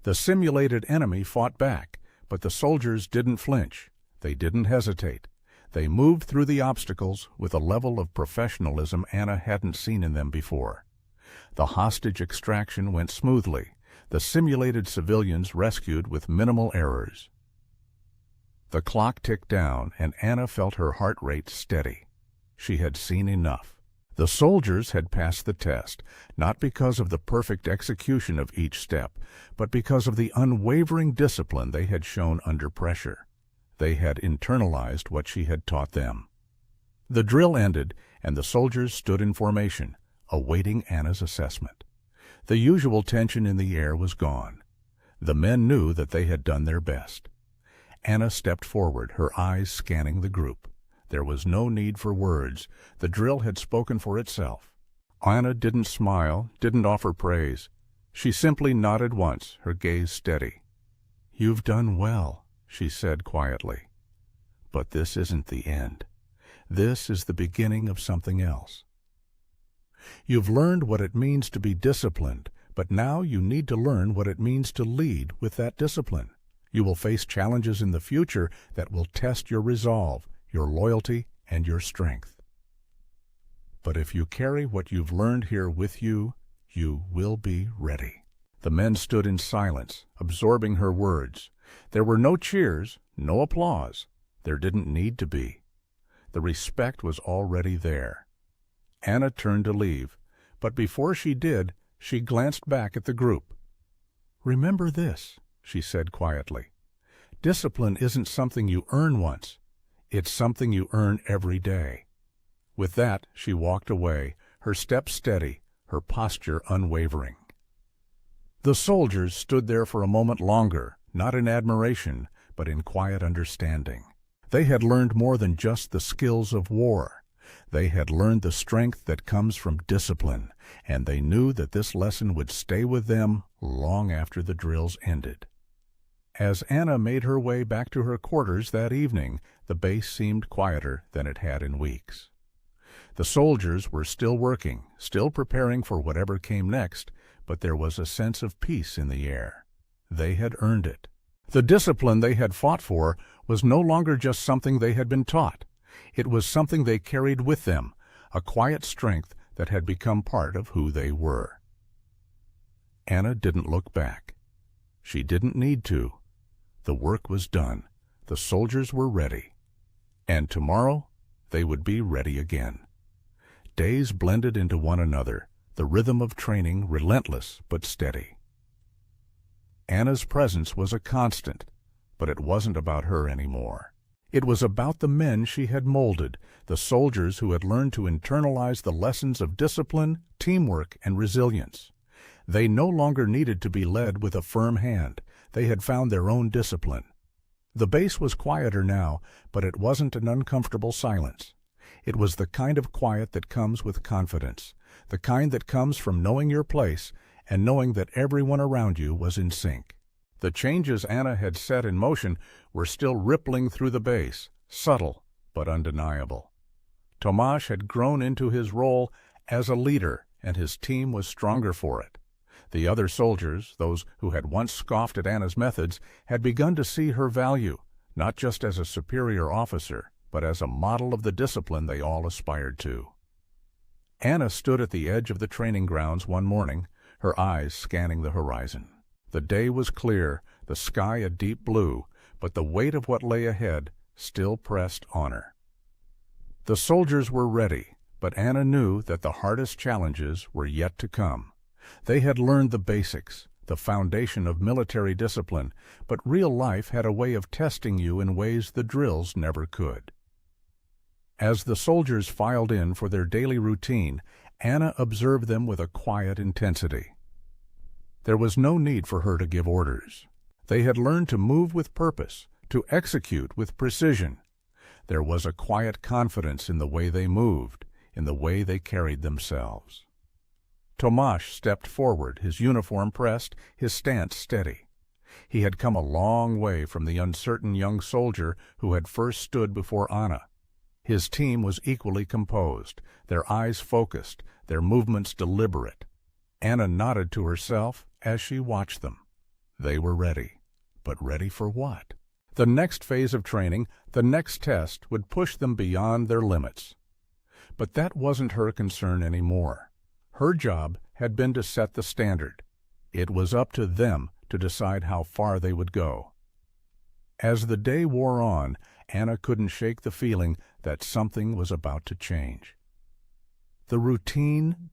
S1: The simulated enemy fought back, but the soldiers didn't flinch. They didn't hesitate. They moved through the obstacles with a level of professionalism Anna hadn't seen in them before. The hostage extraction went smoothly, the simulated civilians rescued with minimal errors. The clock ticked down, and Anna felt her heart rate steady. She had seen enough. The soldiers had passed the test, not because of the perfect execution of each step, but because of the unwavering discipline they had shown under pressure. They had internalized what she had taught them. The drill ended, and the soldiers stood in formation, awaiting Anna's assessment. The usual tension in the air was gone. The men knew that they had done their best. Anna stepped forward, her eyes scanning the group. There was no need for words. The drill had spoken for itself. Anna didn't smile, didn't offer praise. She simply nodded once, her gaze steady. "You've done well," she said quietly. "But this isn't the end. This is the beginning of something else. You've learned what it means to be disciplined, but now you need to learn what it means to lead with that discipline. You will face challenges in the future that will test your resolve, your loyalty, and your strength. But if you carry what you've learned here with you, you will be ready." The men stood in silence, absorbing her words. There were no cheers, no applause. There didn't need to be. The respect was already there. Anna turned to leave, but before she did, she glanced back at the group. "Remember this," she said quietly. "Discipline isn't something you earn once. It's something you earn every day." With that, she walked away, her step steady, her posture unwavering. The soldiers stood there for a moment longer, not in admiration, but in quiet understanding. They had learned more than just the skills of war. They had learned the strength that comes from discipline, and they knew that this lesson would stay with them long after the drills ended. As Anna made her way back to her quarters that evening, the base seemed quieter than it had in weeks. The soldiers were still working, still preparing for whatever came next, but there was a sense of peace in the air. They had earned it. The discipline they had fought for was no longer just something they had been taught. It was something they carried with them, a quiet strength that had become part of who they were. Anna didn't look back. She didn't need to. The work was done. The soldiers were ready. And tomorrow, they would be ready again. Days blended into one another, the rhythm of training relentless but steady. Anna's presence was a constant, but it wasn't about her anymore. It was about the men she had molded, the soldiers who had learned to internalize the lessons of discipline, teamwork, and resilience. They no longer needed to be led with a firm hand. They had found their own discipline. The base was quieter now, but it wasn't an uncomfortable silence. It was the kind of quiet that comes with confidence, the kind that comes from knowing your place and knowing that everyone around you was in sync. The changes Anna had set in motion were still rippling through the base, subtle but undeniable. Tomasz had grown into his role as a leader, and his team was stronger for it. The other soldiers, those who had once scoffed at Anna's methods, had begun to see her value, not just as a superior officer, but as a model of the discipline they all aspired to. Anna stood at the edge of the training grounds one morning, her eyes scanning the horizon. The day was clear, the sky a deep blue, but the weight of what lay ahead still pressed on her. The soldiers were ready, but Anna knew that the hardest challenges were yet to come. They had learned the basics, the foundation of military discipline, but real life had a way of testing you in ways the drills never could. As the soldiers filed in for their daily routine, Anna observed them with a quiet intensity. There was no need for her to give orders. They had learned to move with purpose, to execute with precision. There was a quiet confidence in the way they moved, in the way they carried themselves. Tomasz stepped forward, his uniform pressed, his stance steady. He had come a long way from the uncertain young soldier who had first stood before Anna. His team was equally composed, their eyes focused, their movements deliberate. Anna nodded to herself as she watched them. They were ready. But ready for what? The next phase of training, the next test, would push them beyond their limits. But that wasn't her concern anymore. Her job had been to set the standard. It was up to them to decide how far they would go. As the day wore on, Anna couldn't shake the feeling that something was about to change. The routine,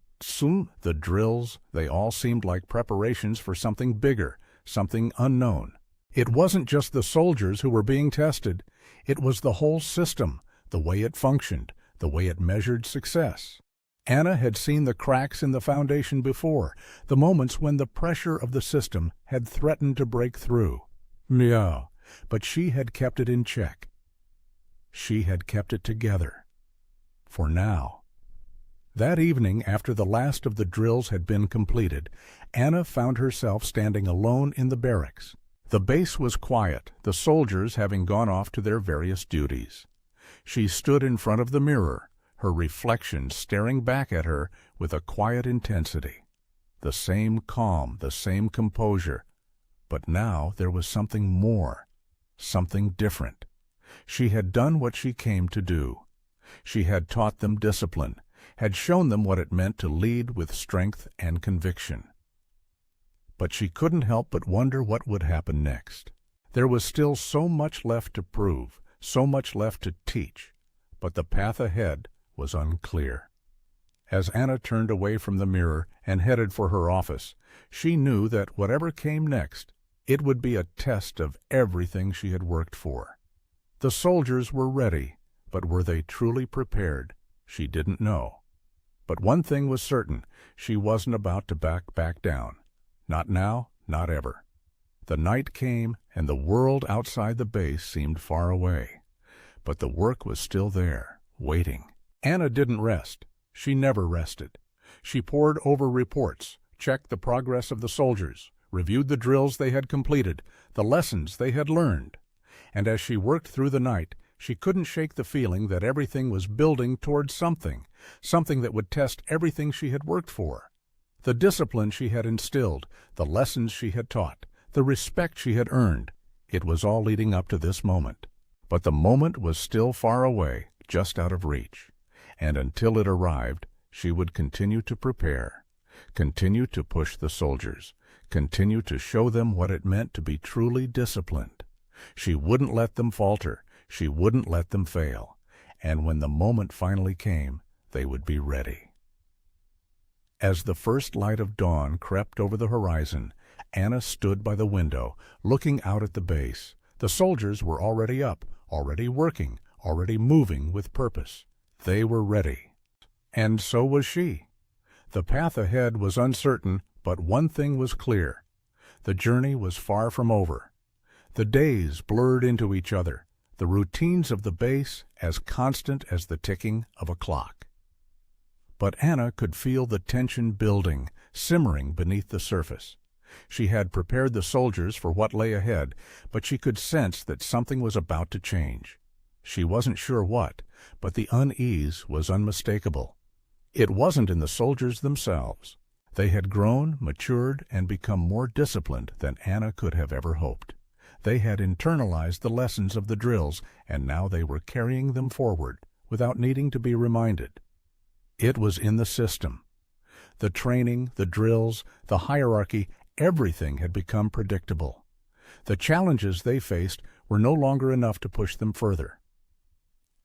S1: the drills, they all seemed like preparations for something bigger, something unknown. It wasn't just the soldiers who were being tested. It was the whole system, the way it functioned, the way it measured success. Anna had seen the cracks in the foundation before, the moments when the pressure of the system had threatened to break through. Yeah, but she had kept it in check. She had kept it together. For now. That evening, after the last of the drills had been completed, Anna found herself standing alone in the barracks. The base was quiet, the soldiers having gone off to their various duties. She stood in front of the mirror, her reflection staring back at her with a quiet intensity. The same calm, the same composure. But now there was something more, something different. She had done what she came to do. She had taught them discipline, had shown them what it meant to lead with strength and conviction. But she couldn't help but wonder what would happen next. There was still so much left to prove, so much left to teach, but the path ahead was unclear. As Anna turned away from the mirror and headed for her office, she knew that whatever came next, it would be a test of everything she had worked for. The soldiers were ready, but were they truly prepared? She didn't know. But one thing was certain, she wasn't about to back down. Not now, not ever. The night came, and the world outside the base seemed far away. But the work was still there, waiting. Anna didn't rest. She never rested. She pored over reports, checked the progress of the soldiers, reviewed the drills they had completed, the lessons they had learned. And as she worked through the night, She couldn't shake the feeling that everything was building towards something that would test everything she had worked for. The discipline she had instilled, the lessons she had taught, the respect she had earned, it was all leading up to this moment. But the moment was still far away, just out of reach. And until it arrived, she would continue to prepare, continue to push the soldiers, continue to show them what it meant to be truly disciplined. She wouldn't let them falter. She wouldn't let them fail. And when the moment finally came, they would be ready. As the first light of dawn crept over the horizon, Anna stood by the window, looking out at the base. The soldiers were already up, already working, already moving with purpose. They were ready. And so was she. The path ahead was uncertain, but one thing was clear. The journey was far from over. The days blurred into each other, the routines of the base as constant as the ticking of a clock. But Anna could feel the tension building, simmering beneath the surface. She had prepared the soldiers for what lay ahead, but she could sense that something was about to change. She wasn't sure what, but the unease was unmistakable. It wasn't in the soldiers themselves. They had grown, matured, and become more disciplined than Anna could have ever hoped. They had internalized the lessons of the drills, and now they were carrying them forward without needing to be reminded. It was in the system. The training, the drills, the hierarchy, everything had become predictable. The challenges they faced were no longer enough to push them further.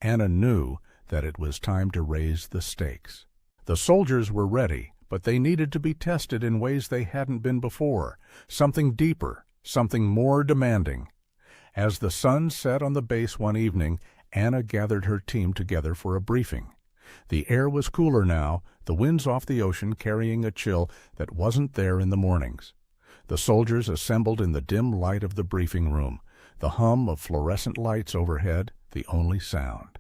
S1: Anna knew that it was time to raise the stakes. The soldiers were ready, but they needed to be tested in ways they hadn't been before, something deeper, something more demanding. As the sun set on the base one evening, Anna gathered her team together for a briefing. The air was cooler now, the winds off the ocean carrying a chill that wasn't there in the mornings. The soldiers assembled in the dim light of the briefing room, the hum of fluorescent lights overhead the only sound.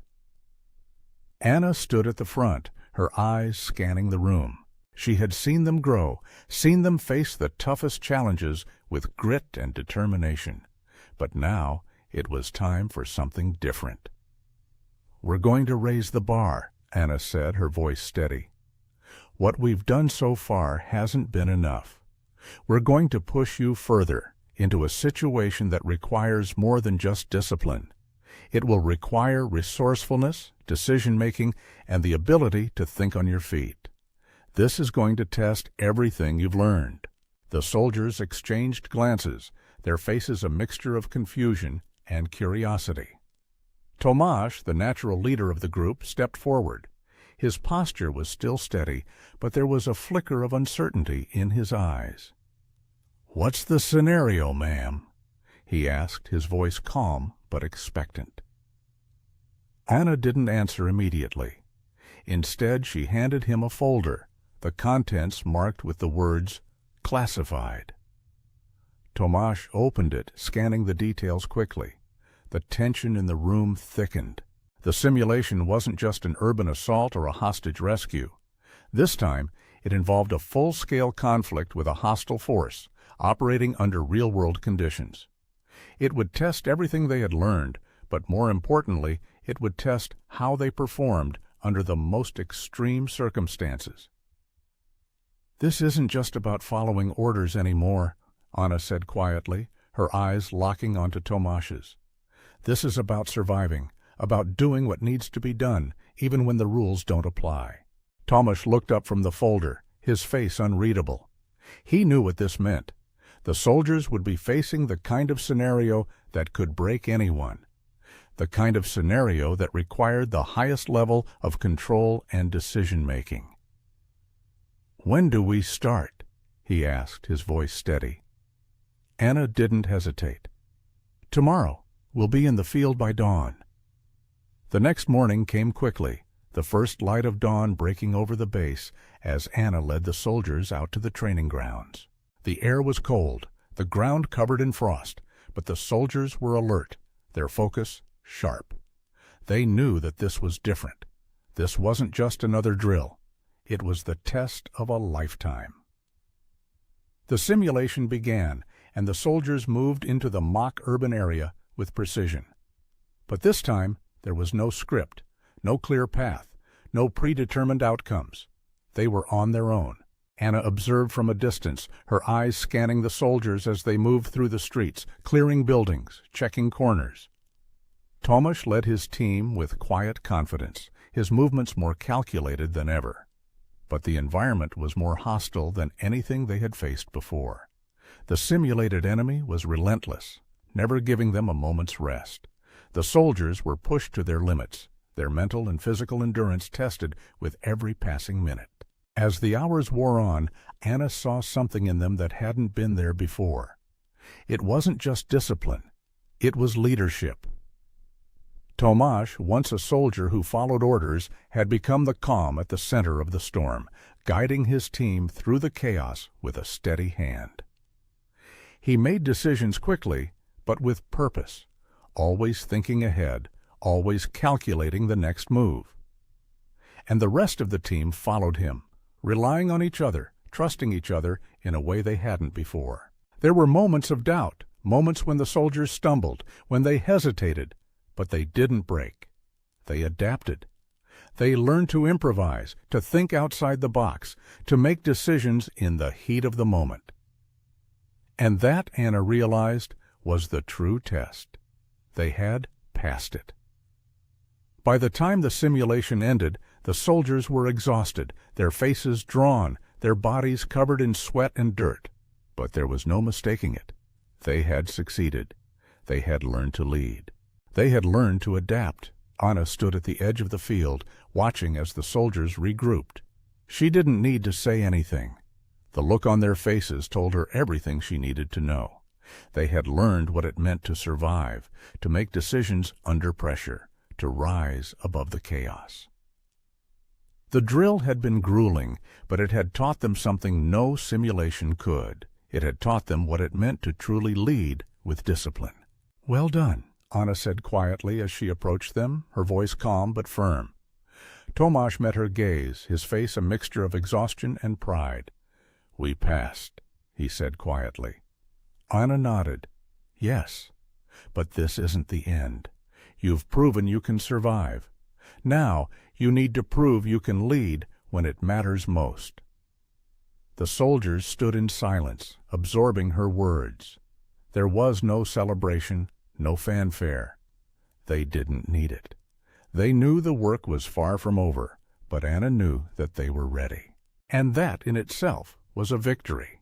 S1: Anna stood at the front, her eyes scanning the room. She had seen them grow, seen them face the toughest challenges with grit and determination. But now it was time for something different. "We're going to raise the bar," Anna said, her voice steady. "What we've done so far hasn't been enough. We're going to push you further into a situation that requires more than just discipline. It will require resourcefulness, decision-making, and the ability to think on your feet. This is going to test everything you've learned." The soldiers exchanged glances, their faces a mixture of confusion and curiosity. Tomasz, the natural leader of the group, stepped forward. His posture was still steady, but there was a flicker of uncertainty in his eyes. "What's the scenario, ma'am?" he asked, his voice calm but expectant. Anna didn't answer immediately. Instead, she handed him a folder, the contents marked with the words, "Classified." Tomasz opened it, scanning the details quickly. The tension in the room thickened. The simulation wasn't just an urban assault or a hostage rescue. This time, it involved a full-scale conflict with a hostile force, operating under real-world conditions. It would test everything they had learned, but more importantly, it would test how they performed under the most extreme circumstances. "This isn't just about following orders anymore," Anna said quietly, her eyes locking onto Tomasz's. "This is about surviving, about doing what needs to be done, even when the rules don't apply." Tomasz looked up from the folder, his face unreadable. He knew what this meant. The soldiers would be facing the kind of scenario that could break anyone, the kind of scenario that required the highest level of control and decision-making. "When do we start?" he asked, his voice steady. Anna didn't hesitate. "Tomorrow. We'll be in the field by dawn." The next morning came quickly, the first light of dawn breaking over the base as Anna led the soldiers out to the training grounds. The air was cold, the ground covered in frost, but the soldiers were alert, their focus sharp. They knew that this was different. This wasn't just another drill. It was the test of a lifetime. The simulation began, and the soldiers moved into the mock urban area with precision. But this time, There was no script, no clear path, no predetermined outcomes. They were on their own. Anna observed from a distance, her eyes scanning the soldiers as they moved through the streets, clearing buildings, checking corners. Tomasz led his team with quiet confidence, his movements more calculated than ever. But the environment was more hostile than anything they had faced before. The simulated enemy was relentless, never giving them a moment's rest. The soldiers were pushed to their limits, their mental and physical endurance tested with every passing minute. As the hours wore on, Anna saw something in them that hadn't been there before. It wasn't just discipline, it was leadership. Tomasz, once a soldier who followed orders, had become the calm at the center of the storm, guiding his team through the chaos with a steady hand. He made decisions quickly, but with purpose, always thinking ahead, always calculating the next move. And the rest of the team followed him, relying on each other, trusting each other in a way they hadn't before. There were moments of doubt, moments when the soldiers stumbled, when they hesitated, but they didn't break. They adapted. They learned to improvise, to think outside the box, to make decisions in the heat of the moment. And that, Anna realized, was the true test. They had passed it. By the time the simulation ended, the soldiers were exhausted, their faces drawn, their bodies covered in sweat and dirt. But there was no mistaking it. They had succeeded. They had learned to lead. They had learned to adapt. Anna stood at the edge of the field, watching as the soldiers regrouped. She didn't need to say anything. The look on their faces told her everything she needed to know. They had learned what it meant to survive, to make decisions under pressure, to rise above the chaos. The drill had been grueling, but it had taught them something no simulation could. It had taught them what it meant to truly lead with discipline. "Well done," Anna said quietly as she approached them, her voice calm but firm. Tomasz met her gaze, his face a mixture of exhaustion and pride. "We passed," he said quietly. Anna nodded. "Yes, but this isn't the end. You've proven you can survive. Now you need to prove you can lead when it matters most." The soldiers stood in silence, absorbing her words. There was no celebration, no fanfare. They didn't need it. They knew the work was far from over, but Anna knew that they were ready. And that in itself was a victory.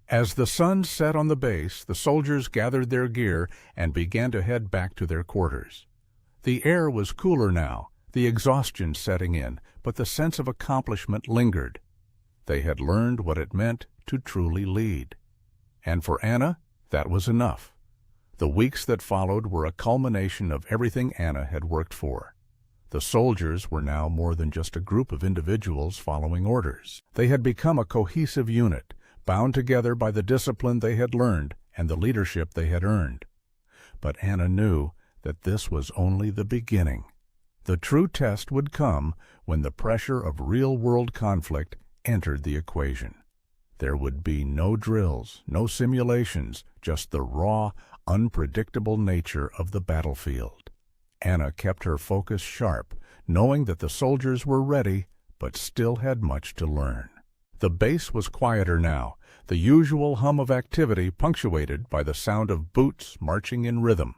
S1: As the sun set on the base, the soldiers gathered their gear and began to head back to their quarters. The air was cooler now, the exhaustion setting in, but the sense of accomplishment lingered. They had learned what it meant to truly lead. And for Anna, that was enough. The weeks that followed were a culmination of everything Anna had worked for. The soldiers were now more than just a group of individuals following orders. They had become a cohesive unit, bound together by the discipline they had learned and the leadership they had earned. But Anna knew that this was only the beginning. The true test would come when the pressure of real-world conflict entered the equation. There would be no drills, no simulations, just the raw, unpredictable nature of the battlefield. Anna kept her focus sharp, knowing that the soldiers were ready, but still had much to learn. The base was quieter now, the usual hum of activity punctuated by the sound of boots marching in rhythm,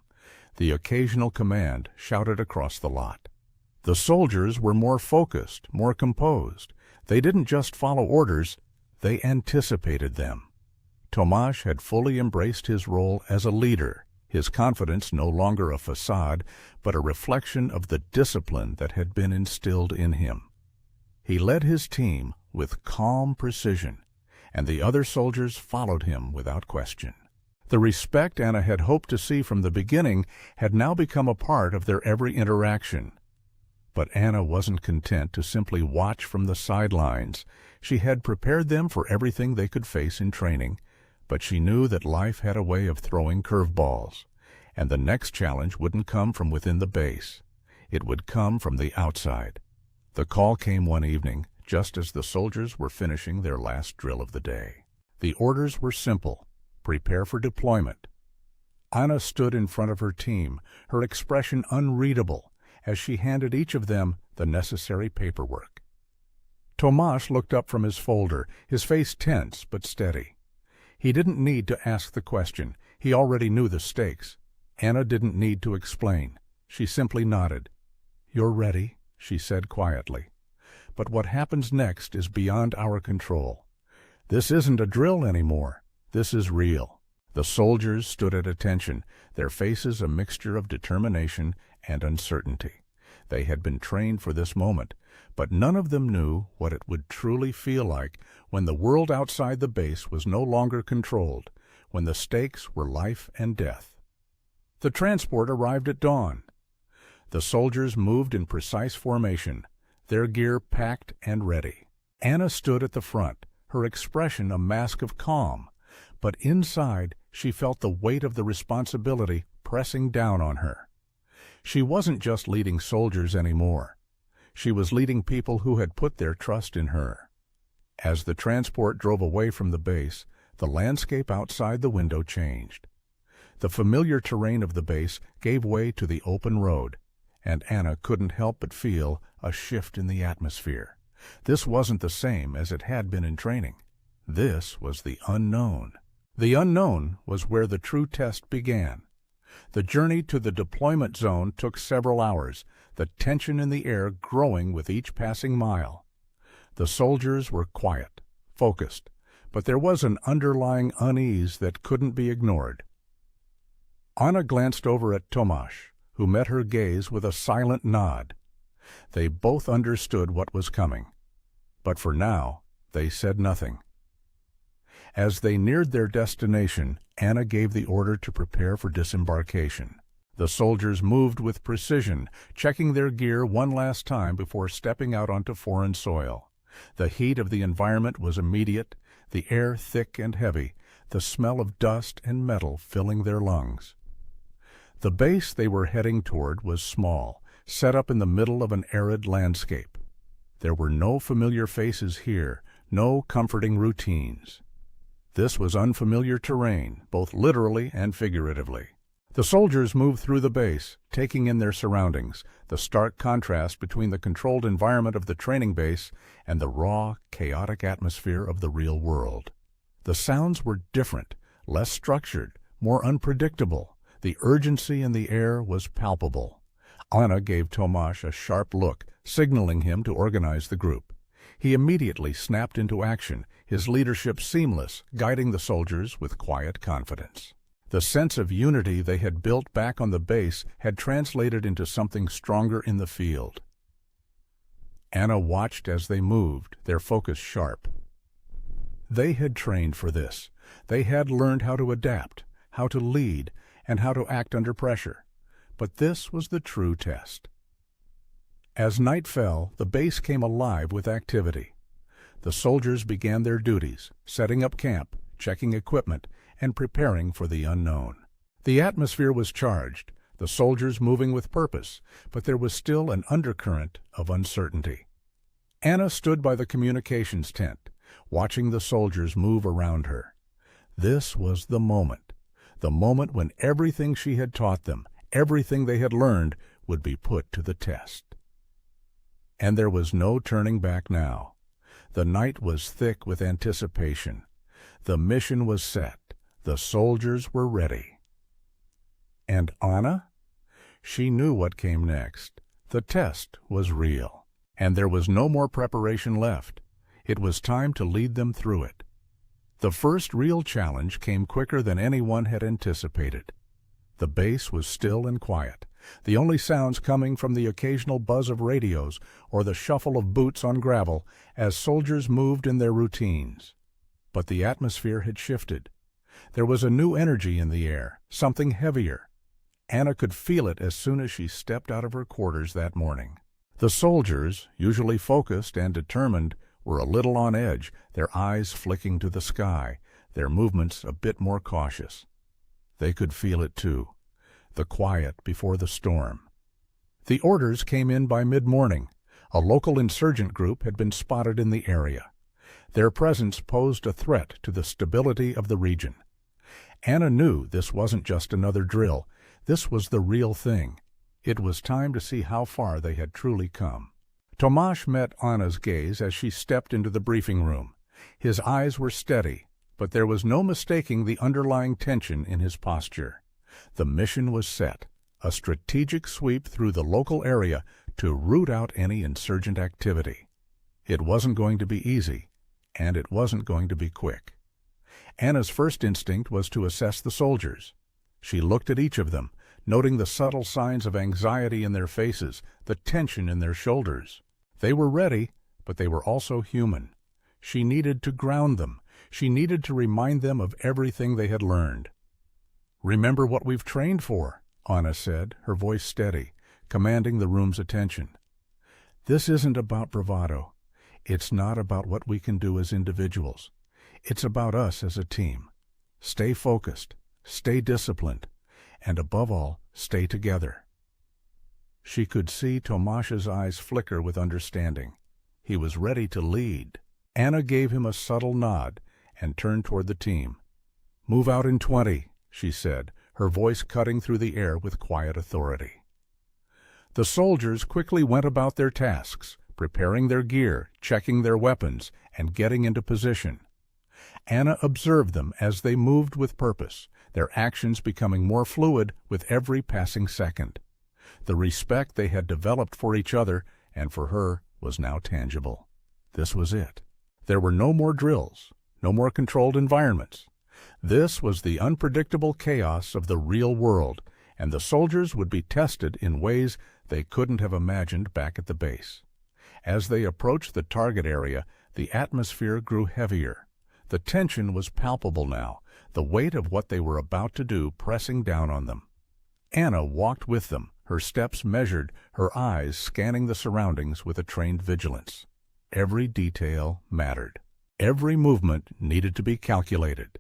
S1: the occasional command shouted across the lot. The soldiers were more focused, more composed. They didn't just follow orders, they anticipated them. Tomasz had fully embraced his role as a leader, his confidence no longer a facade, but a reflection of the discipline that had been instilled in him. He led his team with calm precision, and the other soldiers followed him without question. The respect Anna had hoped to see from the beginning had now become a part of their every interaction. But Anna wasn't content to simply watch from the sidelines. She had prepared them for everything they could face in training, but she knew that life had a way of throwing curveballs, and the next challenge wouldn't come from within the base. It would come from the outside. The call came one evening, just as the soldiers were finishing their last drill of the day. The orders were simple: prepare for deployment. Anna stood in front of her team, her expression unreadable, as she handed each of them the necessary paperwork. Tomasz looked up from his folder, his face tense but steady. He didn't need to ask the question. He already knew the stakes. Anna didn't need to explain. She simply nodded. "You're ready," she said quietly. "But what happens next is beyond our control. This isn't a drill anymore. This is real." The soldiers stood at attention, their faces a mixture of determination and uncertainty. They had been trained for this moment, but none of them knew what it would truly feel like when the world outside the base was no longer controlled, when the stakes were life and death. The transport arrived at dawn. The soldiers moved in precise formation, their gear packed and ready. Anna stood at the front, her expression a mask of calm, but inside she felt the weight of the responsibility pressing down on her. She wasn't just leading soldiers anymore. She was leading people who had put their trust in her. As the transport drove away from the base, the landscape outside the window changed. The familiar terrain of the base gave way to the open road, and Anna couldn't help but feel a shift in the atmosphere. This wasn't the same as it had been in training. This was the unknown. The unknown was where the true test began. The journey to the deployment zone took several hours, the tension in the air growing with each passing mile. The soldiers were quiet, focused, but there was an underlying unease that couldn't be ignored. Anna glanced over at Tomasz, who met her gaze with a silent nod. They both understood what was coming, but for now they said nothing. As they neared their destination, Anna gave the order to prepare for disembarkation. The soldiers moved with precision, checking their gear one last time before stepping out onto foreign soil. The heat of the environment was immediate, the air thick and heavy, the smell of dust and metal filling their lungs. The base they were heading toward was small, set up in the middle of an arid landscape. There were no familiar faces here, no comforting routines. This was unfamiliar terrain, both literally and figuratively. The soldiers moved through the base, taking in their surroundings, the stark contrast between the controlled environment of the training base and the raw, chaotic atmosphere of the real world. The sounds were different, less structured, more unpredictable. The urgency in the air was palpable. Anna gave Tomasz a sharp look, signaling him to organize the group. He immediately snapped into action, his leadership seamless, guiding the soldiers with quiet confidence. The sense of unity they had built back on the base had translated into something stronger in the field. Anna watched as they moved, their focus sharp. They had trained for this. They had learned how to adapt, how to lead, and how to act under pressure. But this was the true test. As night fell, the base came alive with activity. The soldiers began their duties, setting up camp, checking equipment, and preparing for the unknown. The atmosphere was charged, the soldiers moving with purpose, but there was still an undercurrent of uncertainty. Anna stood by the communications tent, watching the soldiers move around her. This was the moment when everything she had taught them, everything they had learned, would be put to the test. And there was no turning back now. The night was thick with anticipation. The mission was set. The soldiers were ready. And Anna? She knew what came next. The test was real, and there was no more preparation left. It was time to lead them through it. The first real challenge came quicker than anyone had anticipated. The base was still and quiet, the only sounds coming from the occasional buzz of radios or the shuffle of boots on gravel as soldiers moved in their routines. But the atmosphere had shifted. There was a new energy in the air, something heavier. Anna could feel it as soon as she stepped out of her quarters that morning. The soldiers, usually focused and determined, were a little on edge, their eyes flicking to the sky, their movements a bit more cautious. They could feel it too, the quiet before the storm. The orders came in by mid-morning. A local insurgent group had been spotted in the area. Their presence posed a threat to the stability of the region. Anna knew this wasn't just another drill. This was the real thing. It was time to see how far they had truly come. Tomáš met Anna's gaze as she stepped into the briefing room. His eyes were steady, but there was no mistaking the underlying tension in his posture. The mission was set, a strategic sweep through the local area to root out any insurgent activity. It wasn't going to be easy, and it wasn't going to be quick. Anna's first instinct was to assess the soldiers. She looked at each of them, noting the subtle signs of anxiety in their faces, the tension in their shoulders. They were ready, but they were also human. She needed to ground them. She needed to remind them of everything they had learned. "Remember what we've trained for," Anna said, her voice steady, commanding the room's attention. "This isn't about bravado. It's not about what we can do as individuals. It's about us as a team. Stay focused, stay disciplined, and above all, stay together." She could see Tomáš's eyes flicker with understanding. He was ready to lead. Anna gave him a subtle nod and turned toward the team. "Move out in 20, she said, her voice cutting through the air with quiet authority. The soldiers quickly went about their tasks, preparing their gear, checking their weapons, and getting into position. Anna observed them as they moved with purpose, their actions becoming more fluid with every passing second. The respect they had developed for each other and for her was now tangible. This was it. There were no more drills, no more controlled environments. This was the unpredictable chaos of the real world, and the soldiers would be tested in ways they couldn't have imagined back at the base. As they approached the target area, the atmosphere grew heavier. The tension was palpable now, the weight of what they were about to do pressing down on them. Anna walked with them, her steps measured, her eyes scanning the surroundings with a trained vigilance. Every detail mattered. Every movement needed to be calculated.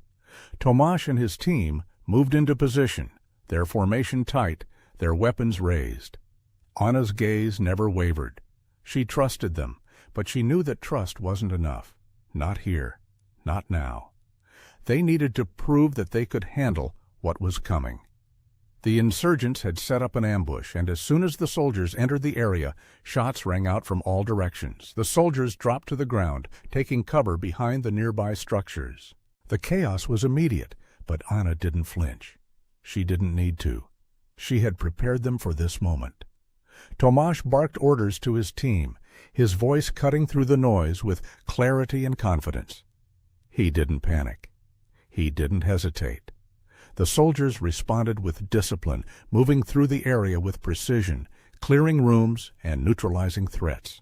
S1: Tomáš and his team moved into position, their formation tight, their weapons raised. Anna's gaze never wavered. She trusted them, but she knew that trust wasn't enough. Not here. Not now. They needed to prove that they could handle what was coming. The insurgents had set up an ambush, and as soon as the soldiers entered the area, shots rang out from all directions. The soldiers dropped to the ground, taking cover behind the nearby structures. The chaos was immediate, but Anna didn't flinch. She didn't need to. She had prepared them for this moment. Tomáš barked orders to his team, his voice cutting through the noise with clarity and confidence. He didn't panic. He didn't hesitate. The soldiers responded with discipline, moving through the area with precision, clearing rooms and neutralizing threats.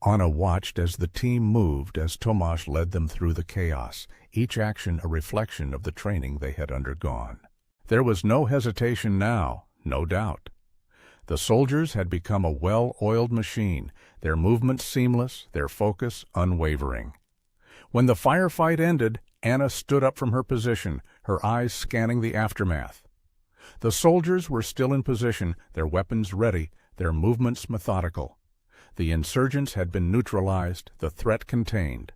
S1: Anna watched as the team moved as Tomáš led them through the chaos, each action a reflection of the training they had undergone. There was no hesitation now, no doubt. The soldiers had become a well-oiled machine, their movements seamless, their focus unwavering. When the firefight ended, Anna stood up from her position, her eyes scanning the aftermath. The soldiers were still in position, their weapons ready, their movements methodical. The insurgents had been neutralized, the threat contained.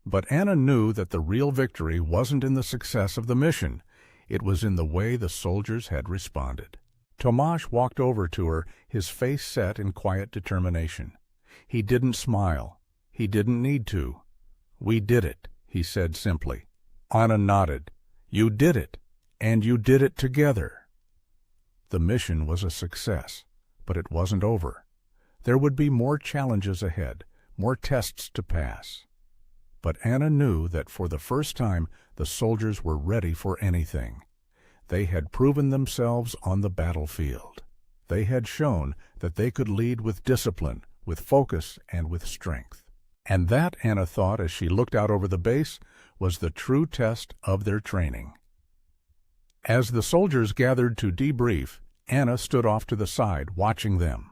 S1: But Anna knew that the real victory wasn't in the success of the mission. It was in the way the soldiers had responded. Tomáš walked over to her, his face set in quiet determination. He didn't smile. He didn't need to. "We did it," he said simply. Anna nodded. "You did it, and you did it together." The mission was a success, but it wasn't over. There would be more challenges ahead, more tests to pass. But Anna knew that for the first time the soldiers were ready for anything. They had proven themselves on the battlefield. They had shown that they could lead with discipline, with focus, and with strength. And that, Anna thought as she looked out over the base, was the true test of their training. As the soldiers gathered to debrief, Anna stood off to the side, watching them.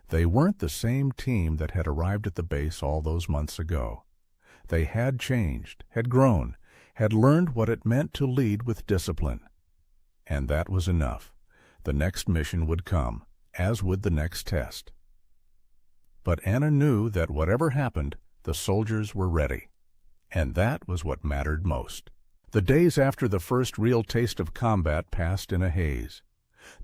S1: They weren't the same team that had arrived at the base all those months ago. They had changed, had grown, had learned what it meant to lead with discipline. And that was enough. The next mission would come, as would the next test. But Anna knew that whatever happened, the soldiers were ready. And that was what mattered most. The days after the first real taste of combat passed in a haze.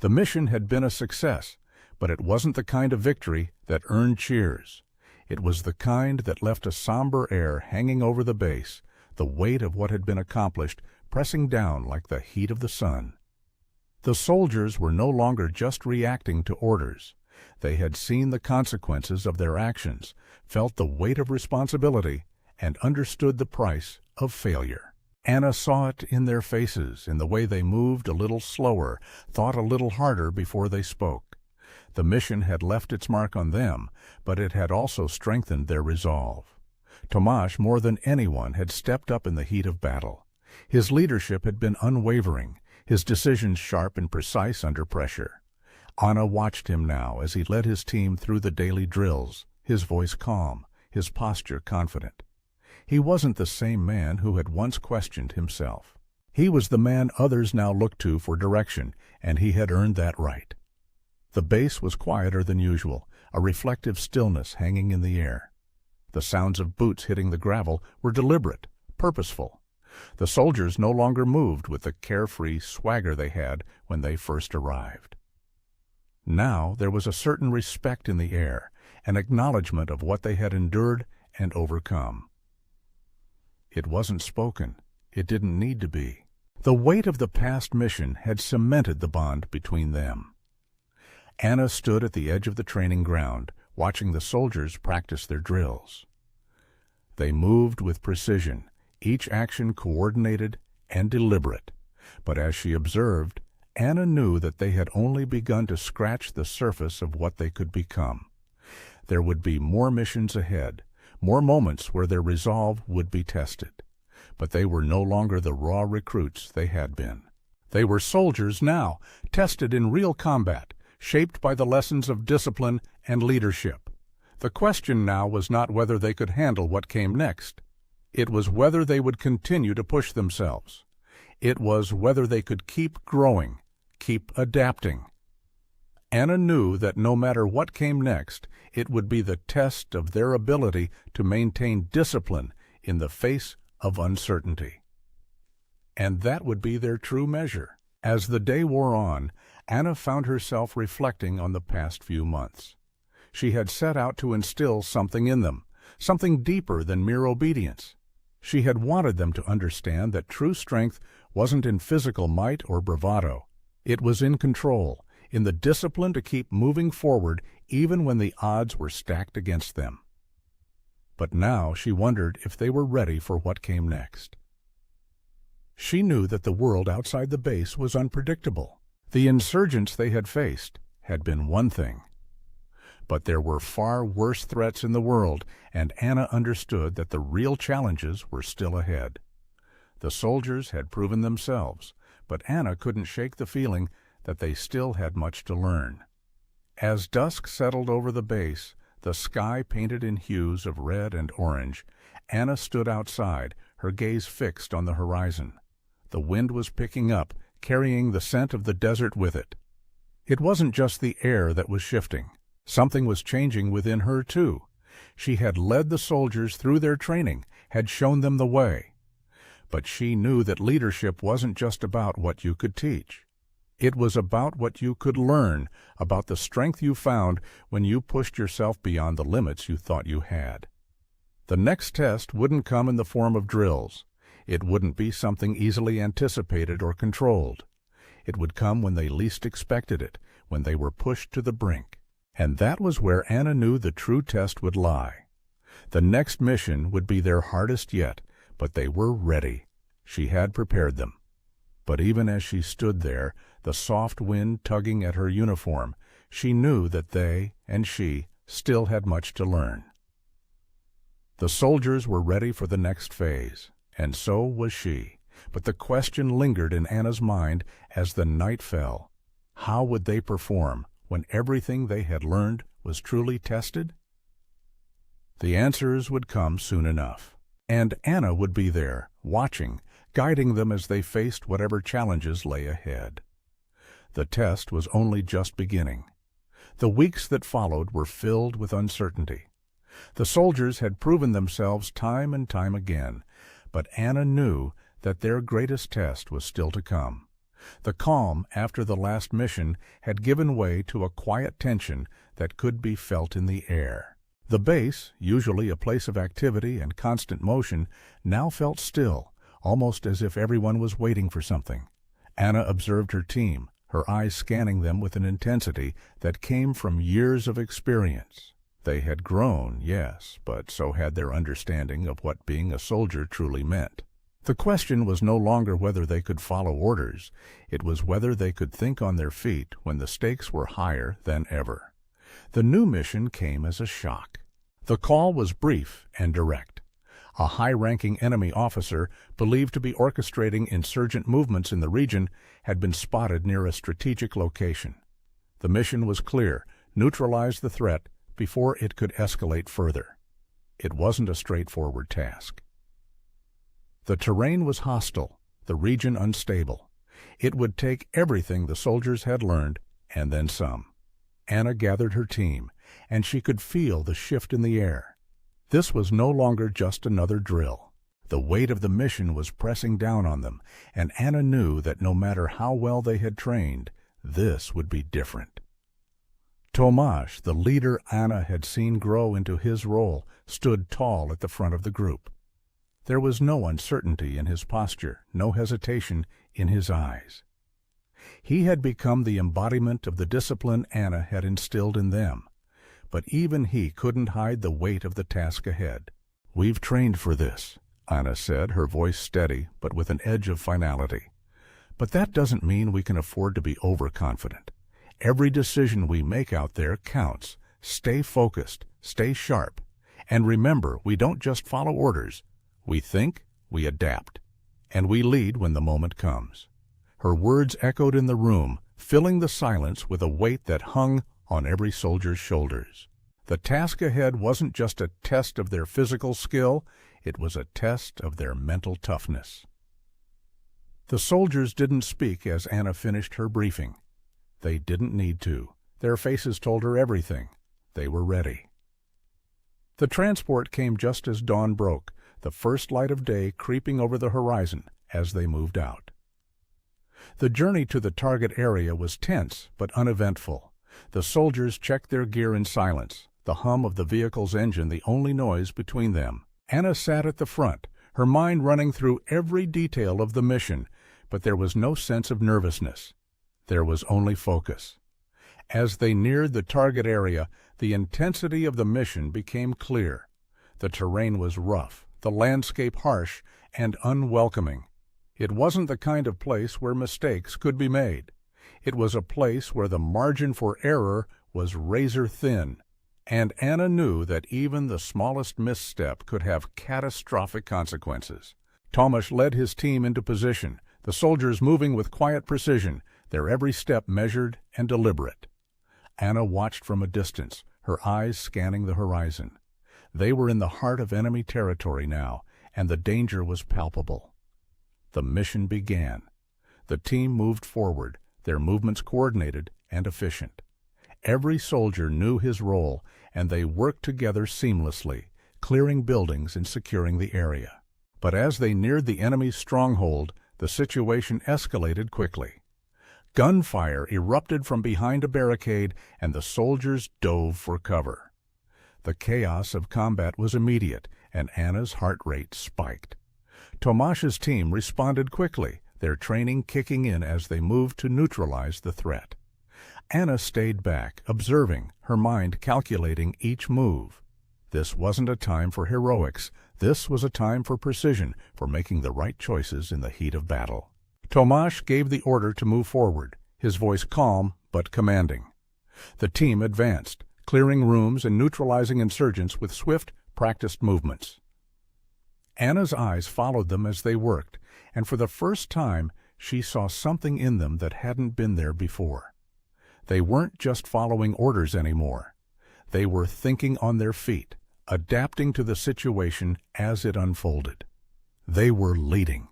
S1: The mission had been a success, but it wasn't the kind of victory that earned cheers. It was the kind that left a somber air hanging over the base, the weight of what had been accomplished pressing down like the heat of the sun. The soldiers were no longer just reacting to orders. They had seen the consequences of their actions, felt the weight of responsibility, and understood the price of failure. Anna saw it in their faces, in the way they moved a little slower, thought a little harder before they spoke. The mission had left its mark on them, but it had also strengthened their resolve. Tomasz, more than anyone, had stepped up in the heat of battle. His leadership had been unwavering, his decisions sharp and precise under pressure. Anna watched him now as he led his team through the daily drills, his voice calm, his posture confident. He wasn't the same man who had once questioned himself. He was the man others now looked to for direction, and he had earned that right. The base was quieter than usual, a reflective stillness hanging in the air. The sounds of boots hitting the gravel were deliberate, purposeful. The soldiers no longer moved with the carefree swagger they had when they first arrived. Now there was a certain respect in the air, an acknowledgment of what they had endured and overcome. It wasn't spoken. It didn't need to be. The weight of the past mission had cemented the bond between them. Anna stood at the edge of the training ground, watching the soldiers practice their drills. They moved with precision, each action coordinated and deliberate. But as she observed, Anna knew that they had only begun to scratch the surface of what they could become. There would be more missions ahead, more moments where their resolve would be tested. But they were no longer the raw recruits they had been. They were soldiers now, tested in real combat, shaped by the lessons of discipline and leadership. The question now was not whether they could handle what came next. It was whether they would continue to push themselves. It was whether they could keep growing, keep adapting. Anna knew that no matter what came next, it would be the test of their ability to maintain discipline in the face of uncertainty. And that would be their true measure. As the day wore on, Anna found herself reflecting on the past few months. She had set out to instill something in them, something deeper than mere obedience. She had wanted them to understand that true strength wasn't in physical might or bravado. It was in control, in the discipline to keep moving forward even when the odds were stacked against them. But now she wondered if they were ready for what came next. She knew that the world outside the base was unpredictable. The insurgents they had faced had been one thing. But there were far worse threats in the world, and Anna understood that the real challenges were still ahead. The soldiers had proven themselves, but Anna couldn't shake the feeling that they still had much to learn. As dusk settled over the base, the sky painted in hues of red and orange, Anna stood outside, her gaze fixed on the horizon. The wind was picking up, carrying the scent of the desert with it. It wasn't just the air that was shifting. Something was changing within her, too. She had led the soldiers through their training, had shown them the way. But she knew that leadership wasn't just about what you could teach. It was about what you could learn, about the strength you found when you pushed yourself beyond the limits you thought you had. The next test wouldn't come in the form of drills. It wouldn't be something easily anticipated or controlled. It would come when they least expected it, when they were pushed to the brink. And that was where Anna knew the true test would lie. The next mission would be their hardest yet, but they were ready. She had prepared them. But even as she stood there, the soft wind tugging at her uniform, she knew that they and she still had much to learn. The soldiers were ready for the next phase, and so was she. But the question lingered in Anna's mind as the night fell. How would they perform when everything they had learned was truly tested? The answers would come soon enough, and Anna would be there, watching, guiding them as they faced whatever challenges lay ahead. The test was only just beginning. The weeks that followed were filled with uncertainty. The soldiers had proven themselves time and time again, but Anna knew that their greatest test was still to come. The calm after the last mission had given way to a quiet tension that could be felt in the air. The base, usually a place of activity and constant motion, now felt still, almost as if everyone was waiting for something. Anna observed her team, her eyes scanning them with an intensity that came from years of experience. They had grown, yes, but so had their understanding of what being a soldier truly meant. The question was no longer whether they could follow orders, it was whether they could think on their feet when the stakes were higher than ever. The new mission came as a shock. The call was brief and direct. A high-ranking enemy officer, believed to be orchestrating insurgent movements in the region, had been spotted near a strategic location. The mission was clear: neutralize the threat before it could escalate further. It wasn't a straightforward task. The terrain was hostile, the region unstable. It would take everything the soldiers had learned, and then some. Anna gathered her team, and she could feel the shift in the air. This was no longer just another drill. The weight of the mission was pressing down on them, and Anna knew that no matter how well they had trained, this would be different. Tomasz, the leader Anna had seen grow into his role, stood tall at the front of the group. There was no uncertainty in his posture, no hesitation in his eyes. He had become the embodiment of the discipline Anna had instilled in them, but even he couldn't hide the weight of the task ahead. "We've trained for this," Anna said, her voice steady but with an edge of finality. "But that doesn't mean we can afford to be overconfident. Every decision we make out there counts. Stay focused, stay sharp, and remember, we don't just follow orders. We think, we adapt, and we lead when the moment comes." Her words echoed in the room, filling the silence with a weight that hung on every soldier's shoulders. The task ahead wasn't just a test of their physical skill, it was a test of their mental toughness. The soldiers didn't speak as Anna finished her briefing. They didn't need to. Their faces told her everything. They were ready. The transport came just as dawn broke, the first light of day creeping over the horizon as they moved out. The journey to the target area was tense but uneventful. The soldiers checked their gear in silence, the hum of the vehicle's engine the only noise between them. Anna sat at the front, her mind running through every detail of the mission, but there was no sense of nervousness. There was only focus. As they neared the target area, the intensity of the mission became clear. The terrain was rough, the landscape harsh and unwelcoming. It wasn't the kind of place where mistakes could be made. It was a place where the margin for error was razor thin, and Anna knew that even the smallest misstep could have catastrophic consequences. Tomasz led his team into position, the soldiers moving with quiet precision, their every step measured and deliberate. Anna watched from a distance, her eyes scanning the horizon. They were in the heart of enemy territory now, and the danger was palpable. The mission began. The team moved forward, their movements coordinated and efficient. Every soldier knew his role, and they worked together seamlessly, clearing buildings and securing the area. But as they neared the enemy's stronghold, the situation escalated quickly. Gunfire erupted from behind a barricade, and the soldiers dove for cover. The chaos of combat was immediate, and Anna's heart rate spiked. Tomasz's team responded quickly, their training kicking in as they moved to neutralize the threat. Anna stayed back, observing, her mind calculating each move. This wasn't a time for heroics. This was a time for precision, for making the right choices in the heat of battle. Tomasz gave the order to move forward, his voice calm but commanding. The team advanced, clearing rooms and neutralizing insurgents with swift, practiced movements. Anna's eyes followed them as they worked, and for the first time she saw something in them that hadn't been there before. They weren't just following orders anymore. They were thinking on their feet, adapting to the situation as it unfolded. They were leading.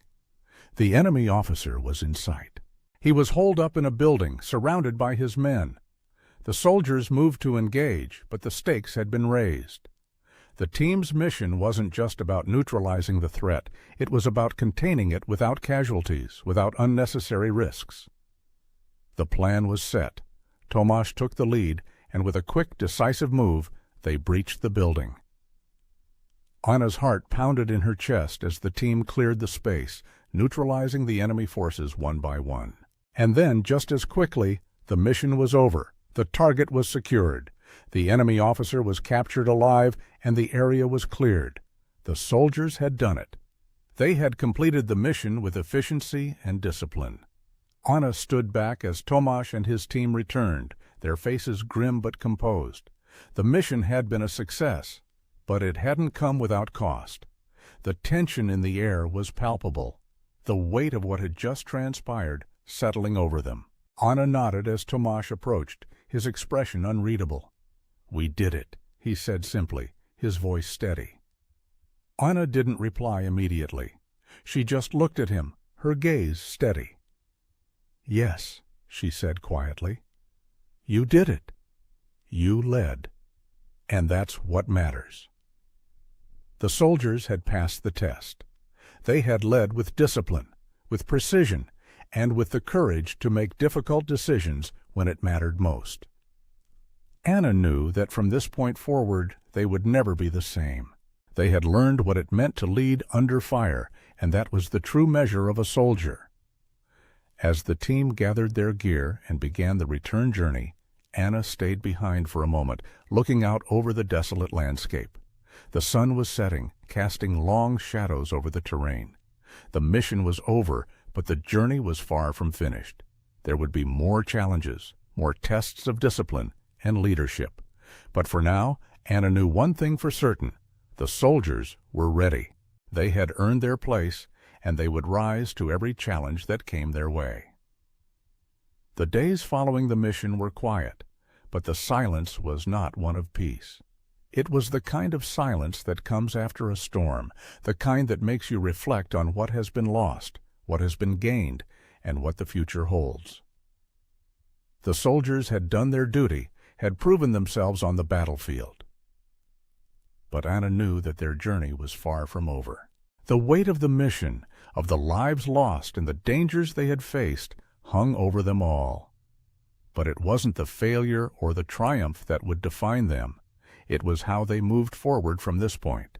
S1: The enemy officer was in sight. He was holed up in a building, surrounded by his men. The soldiers moved to engage, but the stakes had been raised. The team's mission wasn't just about neutralizing the threat, it was about containing it without casualties, without unnecessary risks. The plan was set. Tomasz took the lead, and with a quick, decisive move, they breached the building. Anna's heart pounded in her chest as the team cleared the space, neutralizing the enemy forces one by one. And then, just as quickly, the mission was over. The target was secured. The enemy officer was captured alive, and the area was cleared. The soldiers had done it. They had completed the mission with efficiency and discipline. Anna stood back as Tomasz and his team returned, their faces grim but composed. The mission had been a success, but it hadn't come without cost. The tension in the air was palpable, the weight of what had just transpired settling over them. Anna nodded as Tomasz approached, his expression unreadable. "We did it," he said simply, his voice steady. Anna didn't reply immediately. She just looked at him, her gaze steady. "Yes," she said quietly. "You did it. You led. And that's what matters." The soldiers had passed the test. They had led with discipline, with precision, and with the courage to make difficult decisions when it mattered most. Anna knew that from this point forward they would never be the same. They had learned what it meant to lead under fire, and that was the true measure of a soldier. As the team gathered their gear and began the return journey, Anna stayed behind for a moment, looking out over the desolate landscape. The sun was setting, casting long shadows over the terrain. The mission was over, but the journey was far from finished. There would be more challenges, more tests of discipline and leadership. But for now, Anna knew one thing for certain. The soldiers were ready. They had earned their place, and they would rise to every challenge that came their way. The days following the mission were quiet, but the silence was not one of peace. It was the kind of silence that comes after a storm, the kind that makes you reflect on what has been lost, what has been gained, and what the future holds. The soldiers had done their duty, had proven themselves on the battlefield. But Anna knew that their journey was far from over. The weight of the mission, of the lives lost and the dangers they had faced, hung over them all. But it wasn't the failure or the triumph that would define them. It was how they moved forward from this point.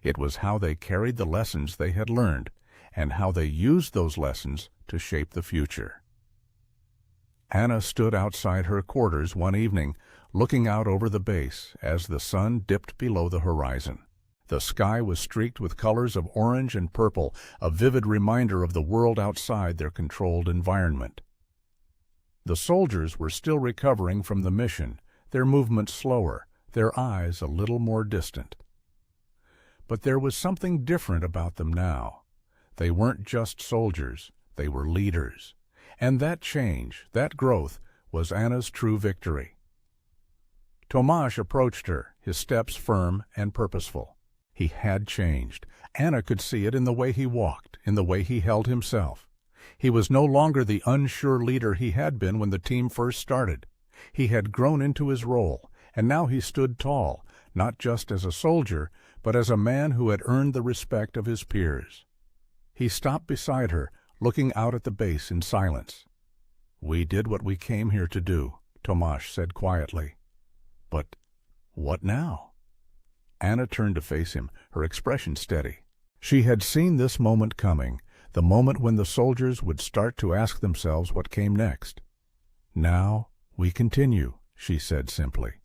S1: It was how they carried the lessons they had learned, and how they used those lessons to shape the future. Anna stood outside her quarters one evening, looking out over the base as the sun dipped below the horizon. The sky was streaked with colors of orange and purple, a vivid reminder of the world outside their controlled environment. The soldiers were still recovering from the mission, their movements slower, their eyes a little more distant. But there was something different about them now. They weren't just soldiers, they were leaders. And that change, that growth, was Anna's true victory. Tomasz approached her, his steps firm and purposeful. He had changed. Anna could see it in the way he walked, in the way he held himself. He was no longer the unsure leader he had been when the team first started. He had grown into his role, and now he stood tall, not just as a soldier, but as a man who had earned the respect of his peers. He stopped beside her, looking out at the base in silence. "We did what we came here to do," Tomasz said quietly. "But what now?" Anna turned to face him, her expression steady. She had seen this moment coming, the moment when the soldiers would start to ask themselves what came next. "Now we continue," she said simply.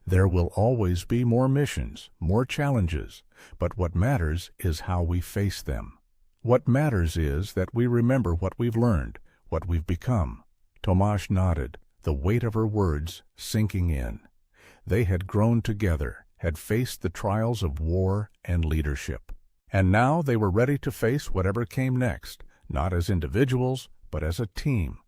S1: "There will always be more missions, more challenges, but what matters is how we face them. What matters is that we remember what we've learned, what we've become." Tomasz nodded, the weight of her words sinking in. They had grown together, had faced the trials of war and leadership. And now they were ready to face whatever came next, not as individuals, but as a team.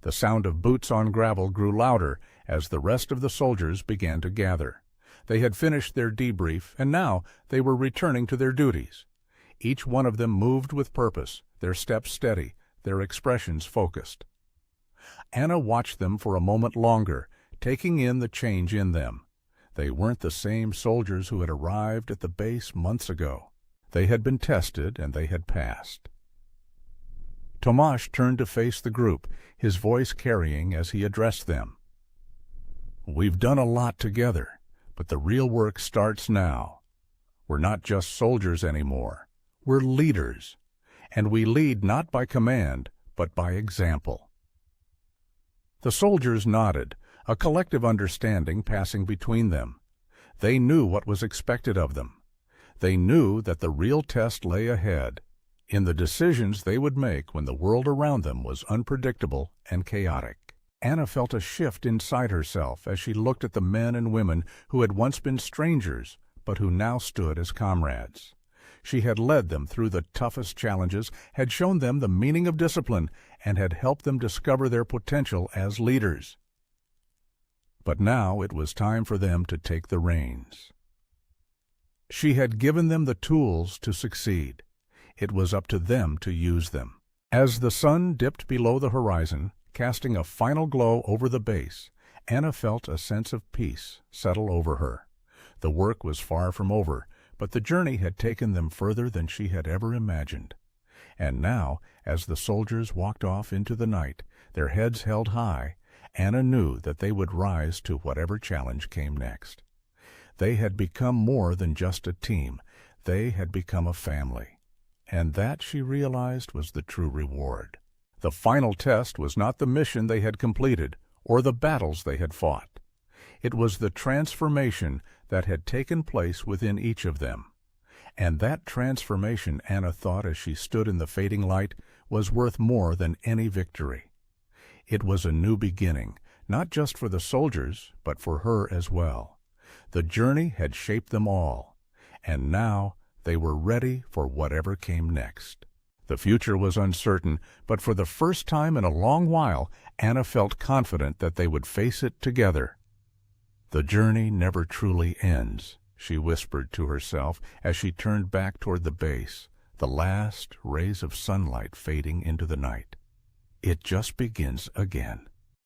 S1: The sound of boots on gravel grew louder as the rest of the soldiers began to gather. They had finished their debrief, and now they were returning to their duties. Each one of them moved with purpose, their steps steady, their expressions focused. Anna watched them for a moment longer, taking in the change in them. They weren't the same soldiers who had arrived at the base months ago. They had been tested, and they had passed. Tomasz turned to face the group, his voice carrying as he addressed them. "We've done a lot together, but the real work starts now. We're not just soldiers anymore. We're leaders, and we lead not by command, but by example." The soldiers nodded, a collective understanding passing between them. They knew what was expected of them. They knew that the real test lay ahead, in the decisions they would make when the world around them was unpredictable and chaotic. Anna felt a shift inside herself as she looked at the men and women who had once been strangers, but who now stood as comrades. She had led them through the toughest challenges, had shown them the meaning of discipline, and had helped them discover their potential as leaders. But now it was time for them to take the reins. She had given them the tools to succeed. It was up to them to use them. As the sun dipped below the horizon, casting a final glow over the base, Anna felt a sense of peace settle over her. The work was far from over, but the journey had taken them further than she had ever imagined. And now, as the soldiers walked off into the night, their heads held high, Anna knew that they would rise to whatever challenge came next. They had become more than just a team. They had become a family. And that, she realized, was the true reward. The final test was not the mission they had completed or the battles they had fought. It was the transformation that had taken place within each of them. And that transformation, Anna thought as she stood in the fading light, was worth more than any victory. It was a new beginning, not just for the soldiers, but for her as well. The journey had shaped them all, and now they were ready for whatever came next. The future was uncertain, but for the first time in a long while, Anna felt confident that they would face it together. "The journey never truly ends," she whispered to herself as she turned back toward the base, the last rays of sunlight fading into the night. "It just begins again."